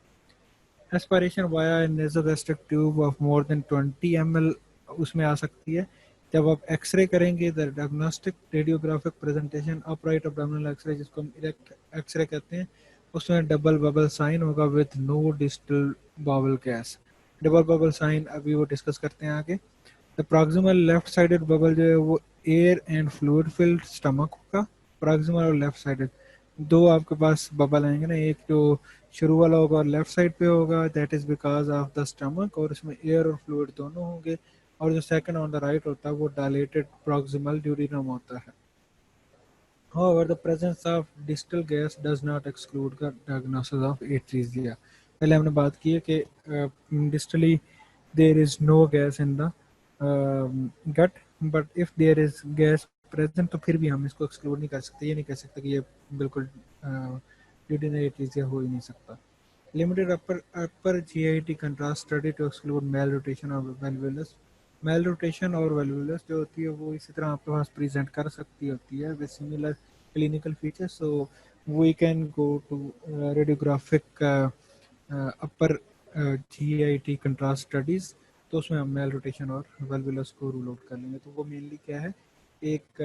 Aspiration via nasogastric tube of more than 20 ml उसमें आ सकती है। जब आप एक्सरे करेंगे the diagnostic radiographic presentation upright abdominal x-ray, जिसको हम इरेक्ट एक्सरे कहते हैं, उसमें डबल बबल साइन होगा with no distal bowel gas. Double bubble sign अभी वो डिस्कस करते हैं आगे। The proximal left sided bubble जो है वो air and fluid filled stomach होगा। प्रॉक्सिमल और लेफ्ट साइडेड दो आपके पास बबल आएंगे ना, एक जो शुरू वाला होगा और लेफ्ट साइड पे होगा, that is because of the stomach, और इसमें एयर और फ्लूइड दोनों होंगे। और जो सेकंड ऑन द राइट होता है वो डायलेटेड प्रॉक्सिमल ड्यूरिनम होता है। However, the presence of distal gas does not exclude the diagnosis of atresia। पहले हमने बात की है कि distally there is no gas in the gut, but if there is gas present तो फिर भी हम इसको एक्सक्लूड नहीं कर सकते। ये नहीं कह सकते कि ये बिल्कुल ड्यूरिनरी एट्रीजिया हो ही नहीं सकता। Limited upper GIT contrast study to exclude malrotation of valvulus। malrotation और valvulus जो होती है वो इसी तरह आपके पास प्रेजेंट कर सकती होती है with similar clinical features, so we can go to radiographic upper GIT contrast studies। तो उसमें हम malrotation और valvulus को रूल आउट कर लेंगे। तो वो मेनली क्या है, एक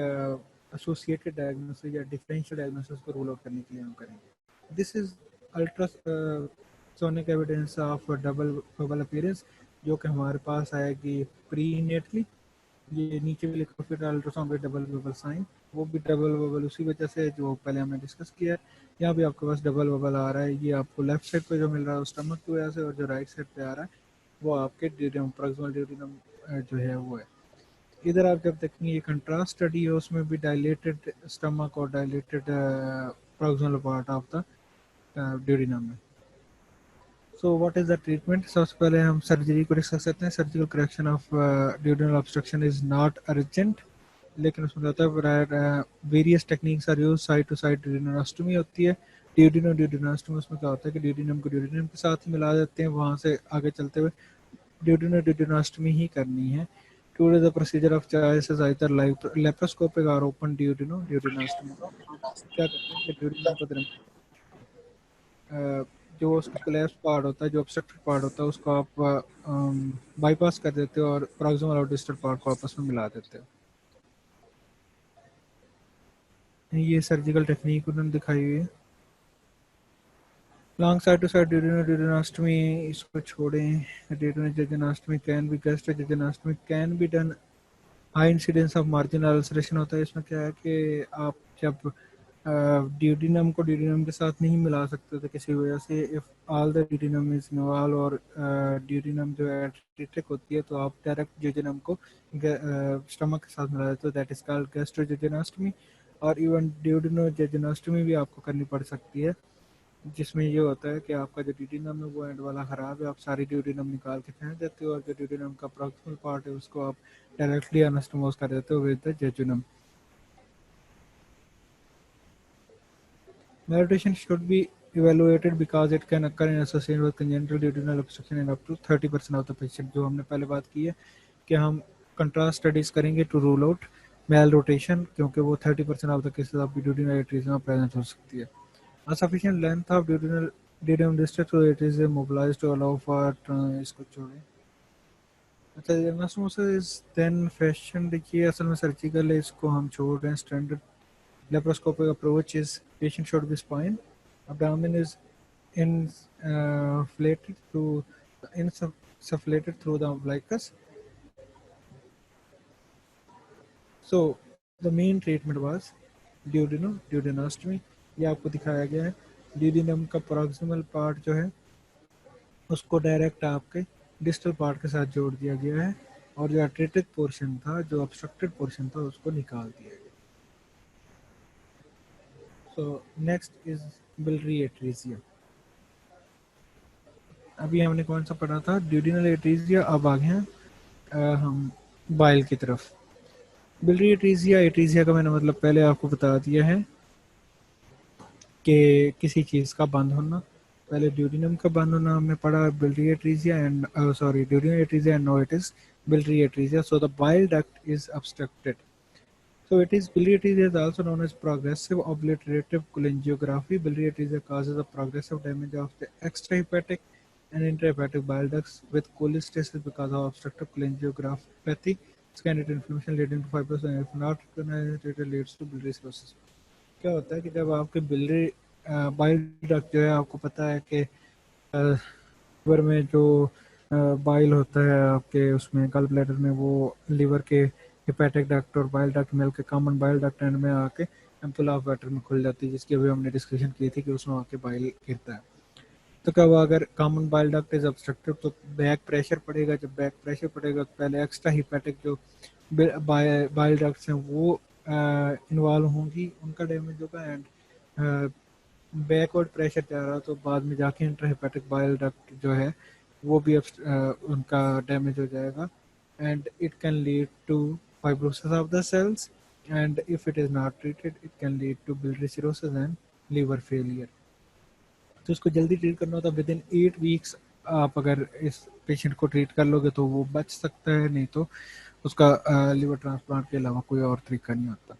एसोसिएटेड डायग्नोसिस या डिफरेंशियल डायग्नोसिस को रूल आउट करने के लिए हम करेंगे। This is ultrasonic evidence of double bubble appearance, जो कि हमारे पास आएगी प्रीनेटली। ये नीचे भी लिखा फिर अल्ट्रासाउंड में डबल बबल साइन, वो भी डबल बबल उसी वजह से जो पहले हमने डिस्कस किया है। यहाँ भी आपके पास डबल बबल आ रहा है, ये आपको लेफ्ट साइड पे जो मिल रहा है स्टमक की वजह से, और जो राइट साइड पे आ रहा है वो आपके ड्यूरिनम प्रॉक्सिमल ड्यूरिनम जो है वो है। इधर आप जब देखेंगे ये कंट्रास्ट स्टडी है, उसमें भी डायलेटेड स्टमक और dilated proximal part of the duodenum में। So what is the treatment? सबसे पहले हम सर्जरी को डिस्कस करते हैं। Surgical correction of duodenal obstruction is not urgent, लेकिन उसमें होता है various techniques are use. Side to side duodenostomy होती है। ड्यूरिनोस्टमी उसमें क्या होता है कि ड्यूरिनम को ड्यूरिनम के साथ ही मिला देते हैं, वहाँ से आगे चलते हुए ड्यूरिनोस्टमी ही करनी है। To do the procedure of choice is either laparoscopic और ओपन ड्यूरिनोस्टमी। क्या करते हैं कि ड्यूरिनम को जो उसका कोलैप्स पार्ट होता है, जो ऑब्स्ट्रक्टेड पार्ट होता है, उसको आप बाईपास कर देते हो और प्रॉक्सिमल और डिस्टल पार्ट को आपस में मिला देते हो। ये सर्जिकल टेक्निक उन्होंने दिखाई हुई है। Long side to side duodenostomy इसको छोड़ें। Duodenostomy can be gastroduodenostomy can be done. High incidence of marginal ulceration होता है। इसमें क्या है कि आप जब ड्यूडिनम को ड्यूडिनम के साथ नहीं मिला सकते थे किसी वजह से, if all the duodenum is involve और ड्यूडिनम जो है ट्रिटिक होती है, तो आप डायरेक्ट ड्यूडिनम को स्टमक के साथ मिला देते हो, दैट इज कॉल्ड गैस्ट्रोजेजुनोस्टमी। और इवन ड्यूडिनोजेजुनोस्टमी भी आपको करनी पड़ सकती है, जिसमें ये होता है कि आपका जो ड्यूडिनम है वो एंड वाला ख़राब है, आप सारी ड्यूडिनम निकाल के फेंक देते हो और जो ड्यूडिनम का प्रॉक्सिमल पार्ट है उसको आप डायरेक्टली अनस्टमोज कर देते हो with the jejunum. Malnutrition should be evaluated because it can occur in association with congenital duodenal obstruction in up to 30% of the patient। जो हमने पहले बात की है कि हम कंट्रास्ट स्टडीज करेंगे to rule out malrotation, क्योंकि वो 30% of the cases of duodenal atresia में प्रेजेंट हो सकती है। Insufficient length of duodenum district so it is mobilized to allow for इसको छोड़ें। अच्छा, एनास्टोमोसिस देन फैशन देखिए असल में सर्जिकल है, इसको हम छोड़ रहे हैं। Standard laparoscopic approach is patient should be spine, abdomen is inflated through insufflated through the umbilicus. So the main treatment was duodenostomy। ये आपको दिखाया गया है। ड्यूडिनम का प्रॉक्सिमल पार्ट जो है उसको डायरेक्ट आपके डिस्टल पार्ट के साथ जोड़ दिया गया है और जो अट्रेटेड पोर्शन था, जो ऑब्स्ट्रक्टेड पोर्शन था, उसको निकाल दिया गया। So next is biliary atresia। अभी हमने कौन सा पढ़ा था, ड्यूडिनल एट्रीजिया। अब आ गए हैं हम बाइल की तरफ। बिलरी एट्रीजिया, एट्रीजिया का मैंने मतलब पहले आपको बता दिया है कि किसी चीज़ का बंद होना। पहले ड्यूडिनम का बंद होना हमने पढ़ा, biliary atresia and sorry duodenal atresia and no it is biliary atresia. So the bile duct is obstructed। So it is biliary atresia is also known as progressive obliterative cholangiography। Biliary atresia causes a progressive damage of the extrahepatic and intrahepatic bile ducts with cholestasis because of obstructive cholangiography, secondary inflammation leading to fibrosis, and if not recognized, it leads to biliary cirrhosis। क्या होता है कि जब आपके बिलरी bile duct जो है, आपको पता है कि लिवर में जो बाइल होता है आपके उसमें गल ब्लैडर में, वो लिवर के हेपेटिक डक्ट और बाइल डक्ट मिल के कॉमन बाइल डक्ट एंड में आके एम्पुला ऑफ वाटर में खुल जाती है, जिसकी अभी हमने डिस्कशन की थी कि उसमें आके बाइल गिरता है। तो क्या हुआ, अगर common bile duct is obstructed तो बैक प्रेशर पड़ेगा। जब बैक प्रेशर पड़ेगा तो पहले एक्स्ट्रा हिपैटिक जो बाइल डक्ट्स हैं वो इन्वॉल्व होंगी, उनका डैमेज होगा एंड बैकवर्ड प्रेशर जा रहा तो बाद में जाके इंट्राहेपेटिक बाइल डक्ट जो है वो भी उनका डैमेज हो जाएगा and it can lead to fibrosis of the cells, and if it is not treated it can lead to biliary cirrhosis and liver failure। तो इसको जल्दी ट्रीट करना होता है विद इन 8 वीक्स। आप अगर इस पेशेंट को ट्रीट कर लोगे तो वो बच सकता है, नहीं तो उसका लिवर ट्रांसप्लांट के अलावा कोई और तरीका नहीं होता।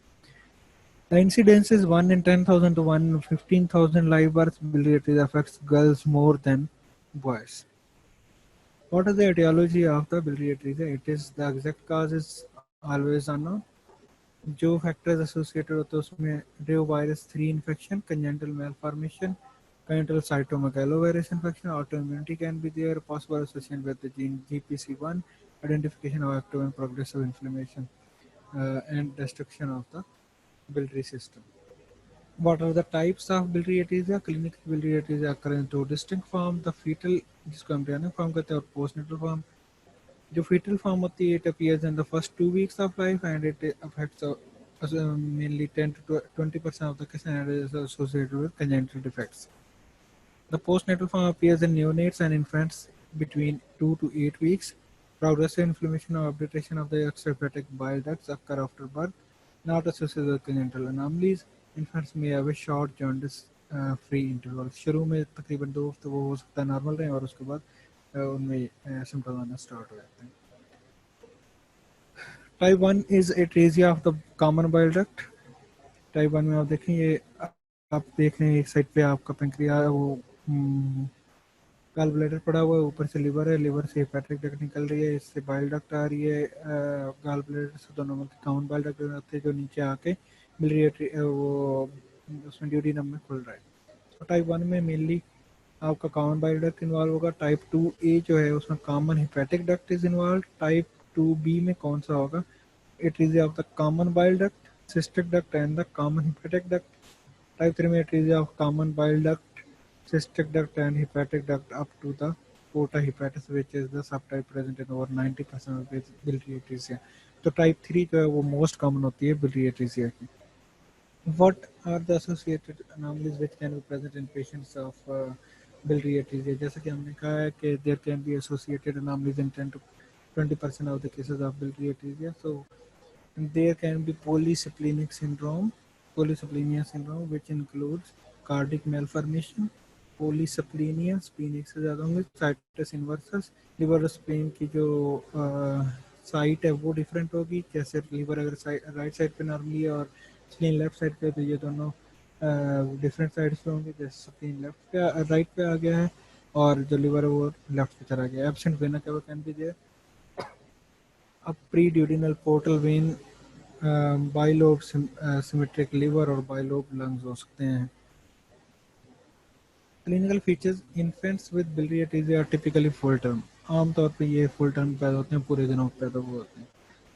The incidence is 1 in 10,000 to 1 in 15,000 live births। Biliary atresia affects girls more than boys। What is the etiology of the biliary atresia? It is the exact cause is always unknown। जो factors associated होते हैं उसमें रेओवायरस 3 infection, congenital malformation, congenital cytomegalovirus infection, autoimmunity can be there, possible association with the gene GPC1, identification of active and progressive inflammation and destruction of the biliary system। What are the types of biliary atresia? Clinical biliary atresia occur in two distinct forms, the fetal जिसको embryonic form कहते हैं और postnatal form। जो fetal form होती है it appears in the first 2 weeks of life and it affects mainly 10 to 20% of the cases and is associated with congenital defects। The postnatal form appears in neonates and infants between 2 to 8 weeks। Progressive inflammation or obliteration of the extrahepatic bile ducts occur after birth, not associated with congenital anomalies। Infants may have a short jaundice free interval। शुरू में तकरीबन 2 हफ्ते वो हो सकता है normal रहे और उसके बाद उनमें सिम्टम आना स्टार्ट हो जाते हैं। Type 1 is atresia of the common bile duct. Type 1 में आप देखें ये आप देख रहे हैं एक साइड पे आपका पेंक्रिया वो गॉल ब्लैडर पड़ा हुआ है, ऊपर से लिवर है, लिवर से हेपेटिक डक्ट निकल रही है, इससे बाइल डक्ट आ रही है, गॉल ब्लैडर से दोनों में काउंट बाइल डक्ट आते हैं जो नीचे आके बिलियरी वो उसमें ड्यूटीनम में खुल रहा है। तो टाइप 1 में मेनली आपका कॉमन बाइल डक्ट इन्वॉल्व होगा। टाइप 2A जो है उसमें common hepatic duct is involve. Type 2B में कौन सा होगा? It is of the common bile duct, cystic duct and the common hepatic duct. Type 3 matrices of common bile duct, cystic duct and hepatic duct up to the porta hepatis, which is the subtype present in over 90% of biliary atresia. तो type 3 जो है वो most common होती है biliary atresia की। What are the associated anomalies which can be present in patients of biliary atresia? जैसा कि हमने कहा है कि there can be associated anomalies in 10 to 20% of the cases of biliary atresia. So there can be polycythemia syndrome, which includes cardiac malformation, polycythemia, spleen एक से ज़्यादा होंगे, साइटस इन्वर्सस, लिवर स्प्लीन की जो साइट है वो डिफरेंट होगी। जैसे लिवर अगर राइट साइड पे नॉर्मली है और स्प्लीन लेफ्ट साइड पे, तो ये दोनों डिफरेंट साइड्स पे होंगे। जैसे स्प्लीन लेफ्ट पे राइट पे आ गया है और जो लिवर है वो लेफ्ट पे चला गया। Absent vena cava can be there, अब pre duodenal portal vein, bilobe symmetric liver और बाइलोब लंग्स हो सकते हैं। Clinical features, infants with biliary atresia are typically full term, आमतौर पे ये फुल टर्म पैदा होते हैं, पूरे दिनों पैदा हुए होते हैं।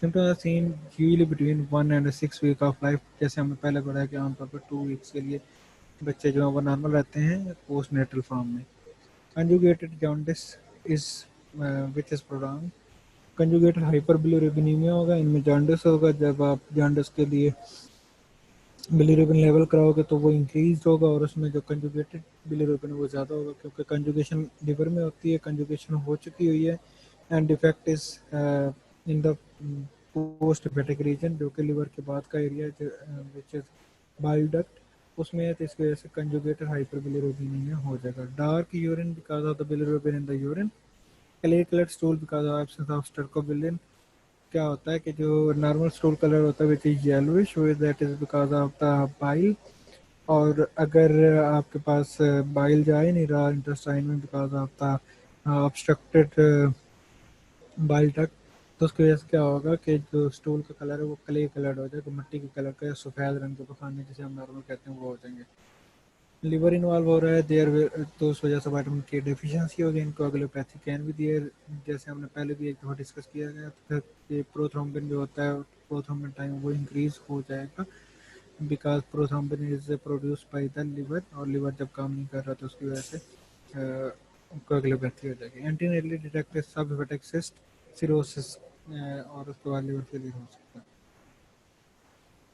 Symptoms are seen usually between 1 and 6 week of life, जैसे हमने पहले पढ़ा कि आमतौर पर 2 वीक्स के लिए बच्चे जो है वो नॉर्मल रहते हैं पोस्ट नेटल फॉर्म में। Conjugated jaundice is which is prolong, conjugated hyperbilirubinemia होगा, इनमें जॉन्डिस होगा। जब आप जॉन्डिस के लिए बिलिरुबिन लेवल कराओगे तो वो इंक्रीज होगा और उसमें जो कंजुगेटेड बिलिरुबिन वो ज़्यादा होगा, क्योंकि कंजुगेशन लिवर में होती है, कंजुगेशन हो चुकी हुई है and defect is in the post hepatic region, जो कि लिवर के बाद का area which is bile duct, उसमें है। तो इसकी वजह से कंजुगेटेड हाइपरबिलिरुबिनीमिया हो जाएगा। Dark urine because of the bilirubin in the urine, clear coloured stool because of absence of stercobilin. क्या होता है कि जो नॉर्मल स्टूल कलर होता है which is yellowish, that is because of the bile. और अगर आपके पास बाइल जा ही नहीं रहा इंटेस्टाइन में because of the obstructed bile duct, तो उसकी वजह से क्या होगा कि जो स्टूल का कलर है वो क्ले कलर्ड हो जाएगा, मिट्टी के कलर का या सफ़ेद रंग के पखाने जिसे हम नॉर्मल कहते हैं वो हो जाएंगे। लिवर इन्वॉल्व हो रहा है देयर, तो उस वजह से विटामिन के डेफिशिएंसी होगी। इनको एलोपैथी कैन भी देयर, जैसे हमने पहले भी एक दफ़ा डिस्कस किया गया था कि प्रोथ्रोम्बिन जो होता है प्रोथ्रोम्बिन टाइम वो इंक्रीज हो जाएगा because prothrombin is produce by the liver, और लिवर जब काम नहीं कर रहा तो उसकी वजह से उनको एलोपैथी हो जाएगी। एंटीनेटली डिटेक्टेड सब हेपेटिक सिस्ट सिरोसिस, और उसके बाद लिवर फेलियर हो सकता है।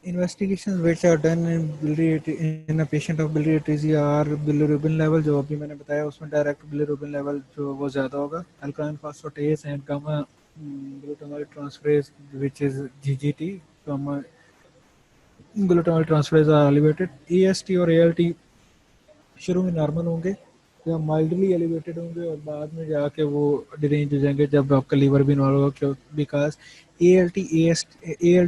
Investigations which are done in a patient of biliary atresia are bilirubin level, जो अभी मैंने बताया उसमें डायरेक्ट bilirubin level जो वो ज़्यादा होगा, alkaline phosphatase and gamma glutamyl transferase which is GGT, gamma glutamyl transferase are elevated। AST और ALT शुरू में नॉर्मल होंगे या माइल्डली एलिवेटेड होंगे और बाद में जाके वो डिरेंज हो जाएंगे जब आपका लीवर भी इन्वॉल्व होगा, क्यों? Because ALT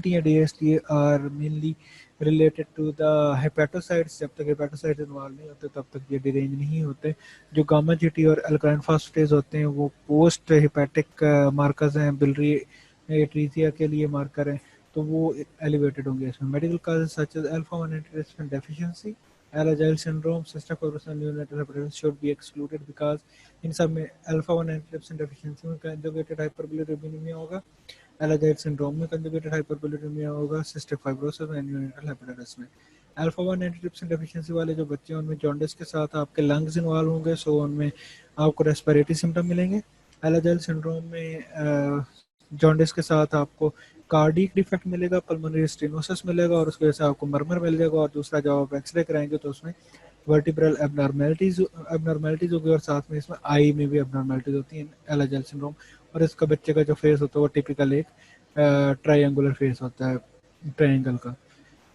and AST are mainly related to the hepatocytes. जब तक हेपेटोसाइट्स इन्वॉल्व नहीं होते तब तक ये डिरेंज नहीं होते। जो गामा जीटी और अल्कालाइन फास्फेटेज होते हैं वो पोस्ट हेपेटिक मार्कर्स हैं, बिलियरी एट्रीजिया के लिए मार्कर हैं, तो वो एलिवेटेड होंगे। इसमें medical causes such as alpha 1 antitrypsin deficiency, Alagille syndrome, cystic fibrosis and neonatal hepatitis should be excluded because इन सब में अल्फा 1 एंटीट्रिप्सिन डेफिशिएंसी में कंजुगेटेड हाइपरबिलिरुबिनीमिया होगा, एलाजाइल सिंड्रोम में कंजुगेटेड हाइपरबिलिरुबिनीमिया होगा, cystic fibrosis and neonatal hepatitis में। Alpha 1 antitrypsin deficiency वाले जो बच्चे हैं उनमें जॉन्डिस के साथ आपके लंग्स इन्वॉल्व होंगे, सो उनमें आपको रेस्पिरेटरी सिम्टम मिलेंगे। एलाजाइल सिंड्रोम में जॉन्डिस के साथ आपको कार्डियक डिफेक्ट मिलेगा, पल्मोनरी स्टेनोसिस मिलेगा और उसकी वजह से आपको मरमर मिल जाएगा। और दूसरा जब आप एक्सरे कराएंगे तो उसमें वर्टिब्रल एबनॉर्मेलिटीज होगी और साथ में इसमें आई में भी एबनॉर्मेलिटीज होती हैं एलाजाइल सिंड्रोम। और इसका बच्चे का जो फेस होता है वो टिपिकल एक ट्रायंगुलर फेस होता है, ट्रायंगल का।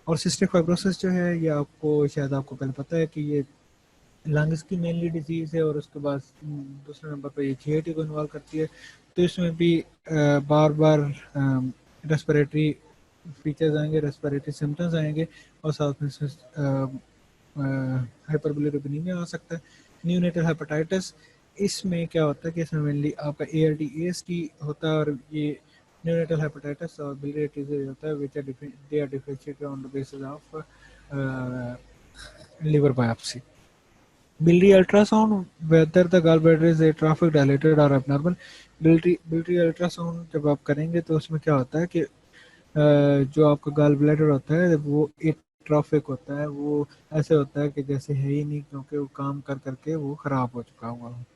और सिस्टिक फाइब्रोसिस जो है ये आपको शायद आपको पहले पता है कि ये लंग्स की मेनली डिजीज़ है और उसके बाद दूसरे नंबर पर ये जीआईटी को इन्वॉल्व करती है। तो इसमें भी बार बार रेस्पिरेटरी फीचर्स आएंगे, रेस्पिरेटरी सिम्टम्स आएंगे और साथ में हाइपरबिलिरुबिनीमिया आ सकता है। न्यूनेटल हेपेटाइटिस, इसमें क्या होता है कि इसमें मेनली आपका ARDS होता है, और ये न्यूनेटल हेपेटाइटिस और बिलियरी डिजीज होता है which are they are differentiated on the basis of liver biopsy. Biliary ultrasound, whether the gallbladder is atrophic, dilated or abnormal. Biliary ultrasound जब आप करेंगे तो उसमें क्या होता है कि जो आपका गॉल ब्लैडर होता है वो एट्रोफिक होता है, वो ऐसे होता है कि जैसे है ही नहीं, क्योंकि वो काम कर करके वो खराब हो चुका हुआ है.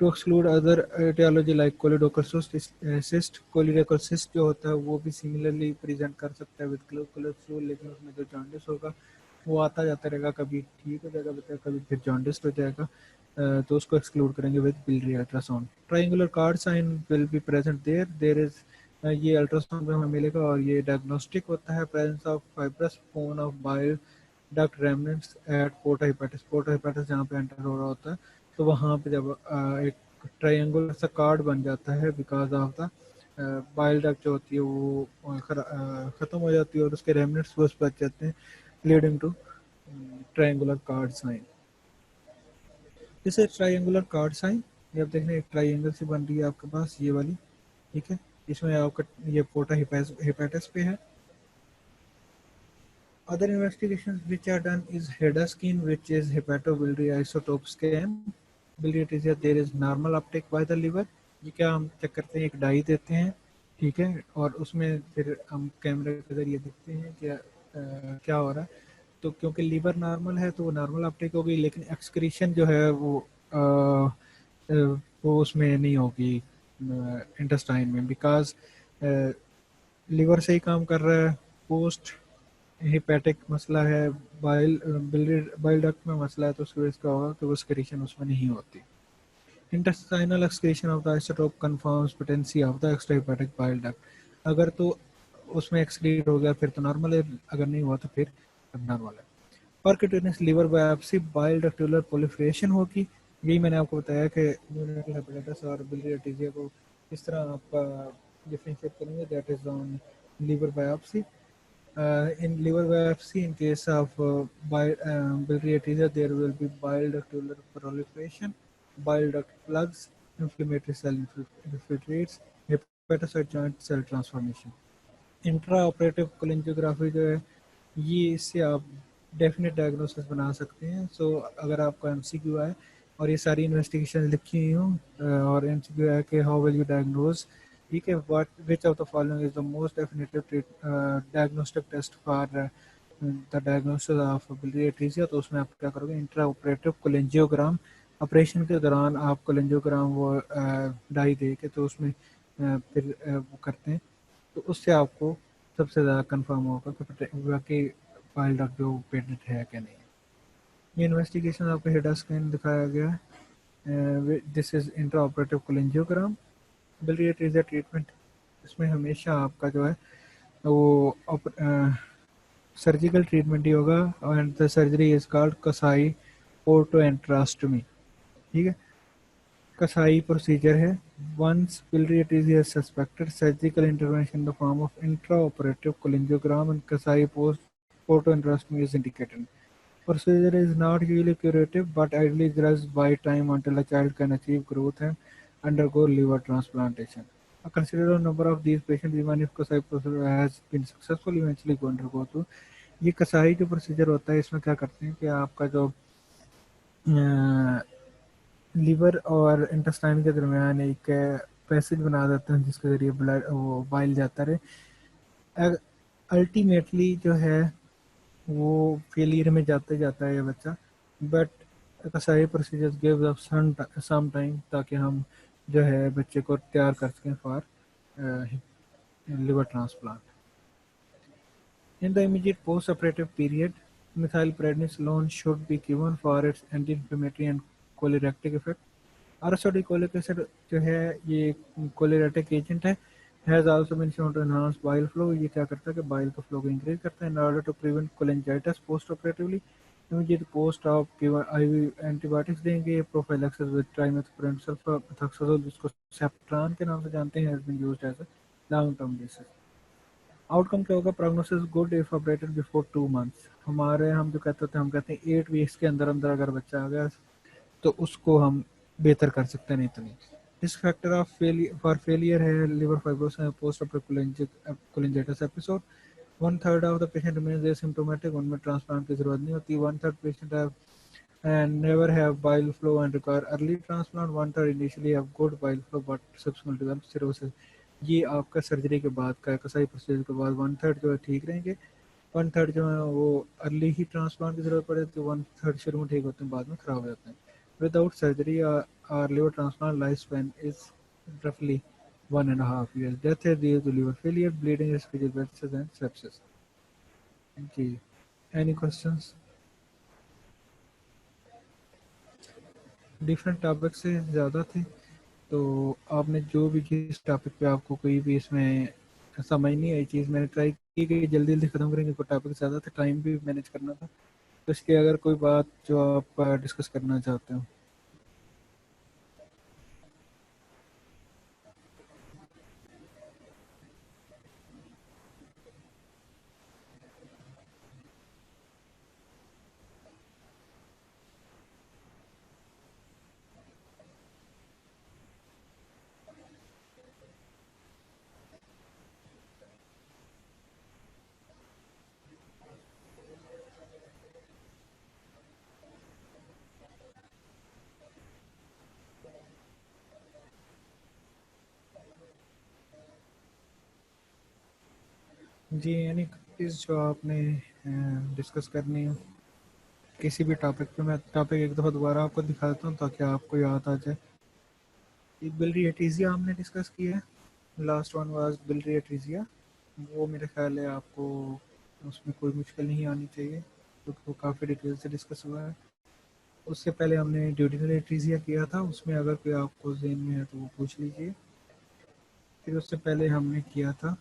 To exclude other etiology like choledochal cyst, choledochal cyst जो होता है वो भी सिमिलरली प्रेजेंट कर सकता है विद कोलेस्ट्रॉल, लेकिन उसमें जो जॉन्डिस होगा वो आता जाता रहेगा, कभी ठीक हो जाएगा बच्चा, कभी फिर जॉन्डिस हो जाएगा. तो उसको एक्सक्लूड करेंगे with biliary ultrasound. Triangular cord sign will be present there is, ये अल्ट्रासाउंड में हमें मिलेगा, और ये डायग्नोस्टिक होता है presence of fibrous cone of bile duct remnants at porta hepatis जहाँ पे एंटर हो रहा होता है, तो वहाँ पे जब एक ट्रायंगुलर सा कार्ड बन जाता है because of the bile duct जो होती है वो ख़त्म हो जाती है और उसके रेमनेंट्स बस बच जाते हैं, leading to triangular cord sign. जैसे ट्रायंगुलर कार्ड साइन, ये आप देख रहे हैं एक ट्रायंगल से बन रही है आपके पास ये वाली, ठीक है, इसमें आपका ये पोर्टा हेपेटिस पे है. Other investigations which are done is Hedda-skin, which is hepatobiliary isotope scan. Biliary there is normal uptake by the liver. ये क्या हम चेक करते हैं, एक डाई देते हैं, ठीक है, और उसमें फिर हम कैमरे के जरिए देखते हैं कि क्या हो रहा है. तो क्योंकि लीवर नॉर्मल है तो वो नॉर्मल अपटेक होगी, लेकिन एक्सक्रीशन जो है वो उसमें नहीं होगी इंटेस्टाइन में, बिकॉज लीवर से ही काम कर रहा है. पोस्ट हेपेटिक मसला है, बाइल डक्ट में मसला है, तो उसकी वजह से क्या होगा कि वो एक्सक्रीशन उसमें नहीं होती. Intestinal excretion of the isotope confirms potency of the extrahepatic bile duct. अगर तो उसमें एक्सक्रीट हो गया फिर तो नॉर्मल है, अगर नहीं हुआ तो फिर नॉर्मल है. Percutaneous liver biopsy bile ductular proliferation होगी. यही मैंने आपको बताया कि न्यूनेटल हेपेटाइटिस और बिलियरी अटीजिया को किस तरह आपका डिफरेंशिएट करेंगे, that is on liver biopsy. In liver biopsy, in case of biliary atresia, there will be bile ductular proliferation, bile duct plugs, inflammatory cell infiltrates, hepatocyte joint cell transformation. Intra operative cholangiography जो है ये, इससे आप definite diagnosis बना सकते हैं. सो अगर आपका एमसीक्यू है और ये सारी इन्वेस्टिगेशन लिखी हुई हूँ और एमसीक्यू है कि हाउ विल यू डायग्नोज, ठीक है, what which of the following is the most definitive diagnostic test for the diagnosis of biliary atresia, तो उसमें आप क्या करोगे, इंट्रा ऑपरेटिव कोलिंजियोग्राम. ऑपरेशन के दौरान आप कोलिंजियोग्राम वो डाई दे के तो उसमें फिर वो करते हैं, तो उससे आपको सबसे ज़्यादा कंफर्म होगा कि वाकई बाइल डक्ट जो पेटेंट है क्या नहीं. ये इन्वेस्टिगेशन आपको हेडा स्कैन दिखाया गया है. This is intra operative cholangiogram. Biliary atresia treatment, इसमें हमेशा आपका जो है वो सर्जिकल ट्रीटमेंट ही होगा, and the surgery is called Kasai portoenterostomy. ठीक है, कसाई प्रोसीजर है. Once biliary atresia is suspected, surgical intervention in the form of intraoperative cholangiogram and Kasai portoenterostomy is indicated. Procedure is not usually curative, but ideally does buy time until a child can achieve growth and undergo liver transplantation. A considerable number of these patients, even if Kasai procedure has been successful, eventually go undergo to. ये कसाई जो procedure होता है इसमें क्या करते हैं कि आपका जो लीवर और इंटेस्टाइन के दरमियान एक पैसेज बना देते हैं जिसके जरिए ब्लड वो बाइल जाता रहे. अल्टीमेटली जो है वो फेलियर में जाते जाता है ये बच्चा, but Kasai procedure gives up some time ताकि हम जो है बच्चे को तैयार कर सकें for liver transplant. In the immediate post-operative period, methylprednisolone should be given for its anti-inflammatory and cholerectic effect. Ursodeoxycholic acid जो है ये choleretic agent है, has also been shown to enhance bile flow. ये क्या करता है कि bile का flow को increase करता है. In order to prevent cholangitis post-operatively, immediate post-op केवल IV antibiotics देंगे. Prophylaxis with trimethoprim sulfamethoxazole जिसको Septran के नाम से जानते हैं has been used as a long-term basis. Outcome क्या होगा, prognosis good if operated before 2 months. हम जो कहते हैं 8 वीक्स के अंदर अंदर अगर बच्चा आ गया तो उसको हम बेहतर कर सकते हैं, नहीं तो नहीं। Risk factor of for failure है liver fibrosis post cholangitis episode. One third of the patient remains asymptomatic, उनमें ट्रांसप्लांट की जरूरत नहीं होती। One third patient have and never have bile flow and require early transplant. One third initially have good bile flow but subsequently develop cirrhosis. ये आपका surgery के बाद का कसाई प्रोसीजर के बाद वन थर्ड जो है ठीक रहेंगे, वन थर्ड जो है वो अर्ली ही ट्रांसप्लांट की जरूरत पड़े, तो वन थर्ड शुरू में ठीक होते हैं बाद में खराब हो जाते हैं। Without surgery or liver transplant life span is रफली 1.5 years. Death is due to liver failure, bleeding, respiratory disease and sepsis. जी, any questions? डिफरेंट टॉपिक से ज़्यादा थे, तो आपने जो भी जिस टॉपिक पे आपको कोई भी इसमें समझ नहीं आई चीज़, मैंने ट्राई की कि जल्दी जल्दी ख़त्म करेंगे, कोई टॉपिक ज़्यादा था, टाइम भी मैनेज करना था, तो इसके अगर कोई बात जो आप डिस्कस करना चाहते हो। जी, यानी चीज़ जो आपने डिस्कस करनी हो किसी भी टॉपिक पे, मैं टॉपिक एक दफ़ा दोबारा आपको दिखाता हूँ ताकि आपको याद आ जाए। बिलरी एटीजिया हमने डिस्कस किया है, लास्ट वन वाज बिलरी एटीजिया। वो मेरे ख्याल है आपको उसमें कोई मुश्किल नहीं आनी चाहिए क्योंकि वो काफ़ी डिटेल से डिस्कस हुआ है। उससे पहले हमने ड्यूटिनल एट्रीजिया किया था, उसमें अगर कोई आपको जेन में है तो वो पूछ लीजिए। फिर उससे पहले हमने किया था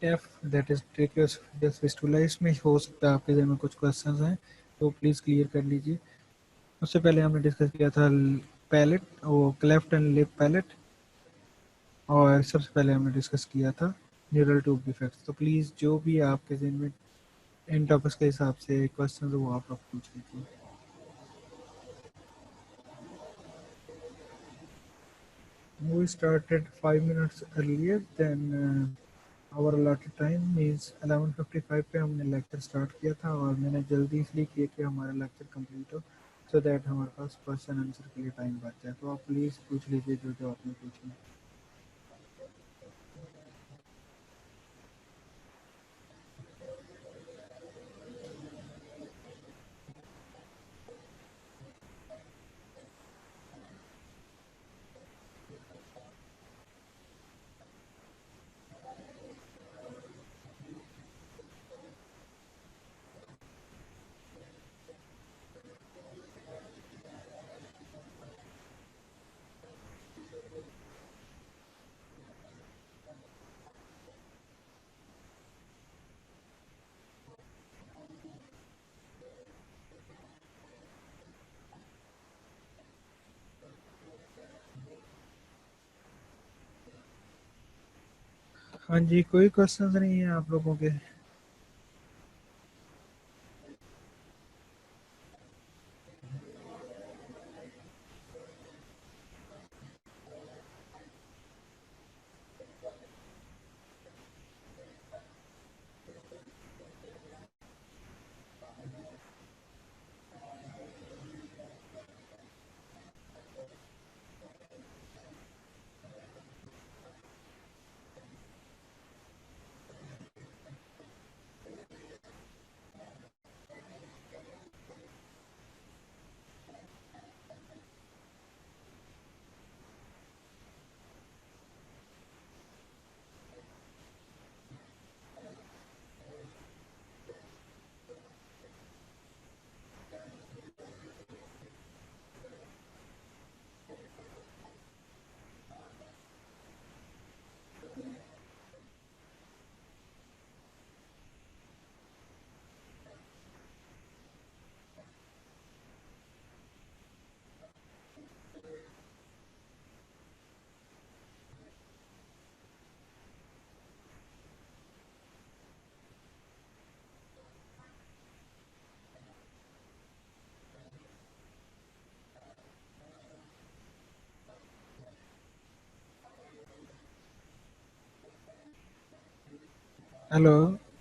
टेफ, दैट इज ट्रेकियोस्फेजियल फिस्टुला। इसमें हो सकता है आपके जेन में कुछ क्वेश्चंस हैं, तो प्लीज़ क्लियर कर लीजिए। उससे पहले हमने डिस्कस किया था पैलेट, वो क्लेफ्ट एंड लिप पैलेट, और सबसे पहले हमने डिस्कस किया था न्यूरल ट्यूब डिफेक्ट्स। तो प्लीज़ जो भी आपके जेन में इन टॉपिक्स के हिसाब से क्वेश्चन वो आप लोग पूछ लीजिए। We started 5 minutes earlier than our allotted time, means 11:55 पे हमने लेक्चर स्टार्ट किया था, और मैंने जल्दी इसलिए किया कि हमारा लेक्चर कंप्लीट हो, सो दैट हमारे पास क्वेश्चन आंसर के लिए टाइम बच जाए। तो आप प्लीज़ पूछ लीजिए जो जो आपने पूछना है। हाँ जी, कोई क्वेश्चन नहीं है आप लोगों के? हेलो,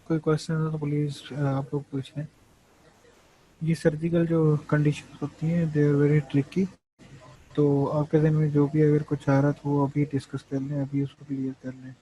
कोई क्वेश्चन है तो प्लीज़ आप लोग पूछें। ये सर्जिकल जो कंडीशन होती हैं दे आर वेरी ट्रिकी। तो आपके दिन में जो भी अगर कुछ आ रहा तो वो अभी डिस्कस कर लें, अभी उसको क्लियर कर लें।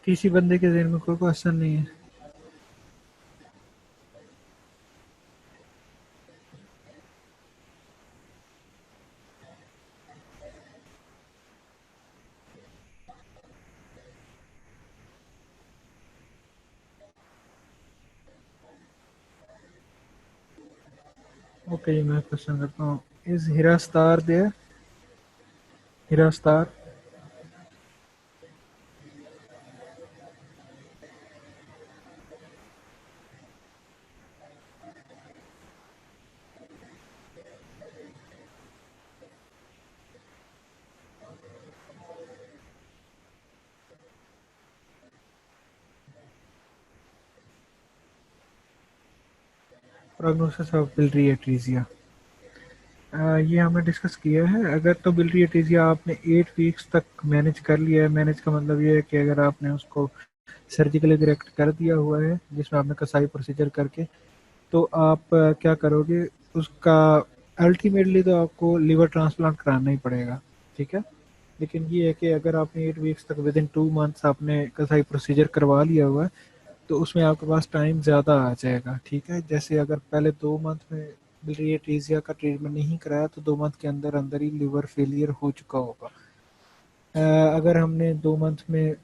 किसी बंदे के दिन में कोई क्वेश्चन नहीं है। ओके, मैं क्वेश्चन करता हूँ। Is Hira star there? Hira star. Prognosis of biliary atresia, ये हमने डिस्कस किया है। अगर तो बिलियरी एट्रीजिया आपने 8 वीक्स तक मैनेज कर लिया है, मैनेज का मतलब ये है कि अगर आपने उसको सर्जिकली करेक्ट कर दिया हुआ है जिसमें आपने कसाई प्रोसीजर करके, तो आप क्या करोगे उसका, अल्टीमेटली तो आपको लिवर ट्रांसप्लांट कराना ही पड़ेगा। ठीक है। लेकिन ये है कि अगर आपने 8 वीक्स तक विद इन 2 मंथ्स आपने कसाई प्रोसीजर करवा लिया हुआ है तो उसमें आपके पास टाइम ज़्यादा आ जाएगा। ठीक है। जैसे अगर पहले 2 मंथ में बिलियरी का ट्रीटमेंट नहीं कराया तो 2 मंथ के अंदर अंदर ही लिवर फेलियर हो चुका होगा। अगर हमने 2 मंथ में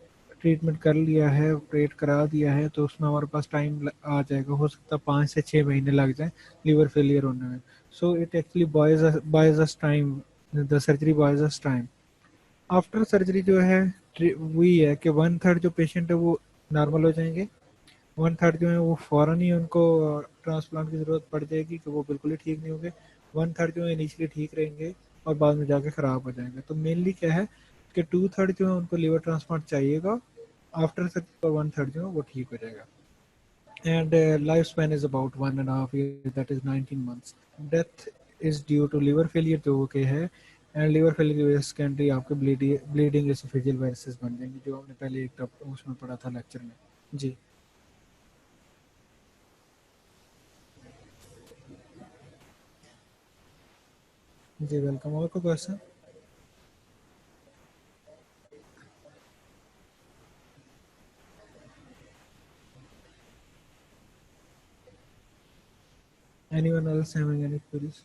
ट्रीटमेंट कर लिया है, ऑपरेट करा दिया है, तो उसमें हमारे पास टाइम आ जाएगा, हो सकता है 5 से 6 महीने लग जाए लिवर फेलियर होने में। So it actually boys us time, the surgery boys us time. After surgery जो है वही है कि 1/3 जो पेशेंट है वो नॉर्मल हो जाएंगे, 1/3 जो है वो फ़ौरन ही उनको ट्रांसप्लांट की ज़रूरत पड़ जाएगी कि वो बिल्कुल ही ठीक नहीं होंगे। 1/3 जो है इनिशियली ठीक रहेंगे और बाद में जाके ख़राब हो जाएंगे। तो मेनली क्या है कि 2/3 जो है उनको लिवर ट्रांसप्लांट चाहिएगा आफ्टर सर्जरी, और 1/3 जो है वो ठीक हो जाएगा। And life span is about 1.5 year, that is 19 months। Death is due to liver failure जो कि है, एंड लिवर फेलियर की वजह से सेकेंडरी आपके ब्लीडिंग एसोफेजियल वायरसेस बन जाएंगे, जो हमने पहले एक उसमें पढ़ा था लेक्चर में। जी। जी वेलकम। और कोई question? Anyone else having any queries?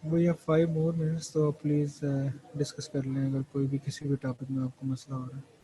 We have 5 more minutes, तो प्लीज़ डिस्कस कर लें अगर कोई भी किसी भी टॉपिक में आपको मसला हो रहा है।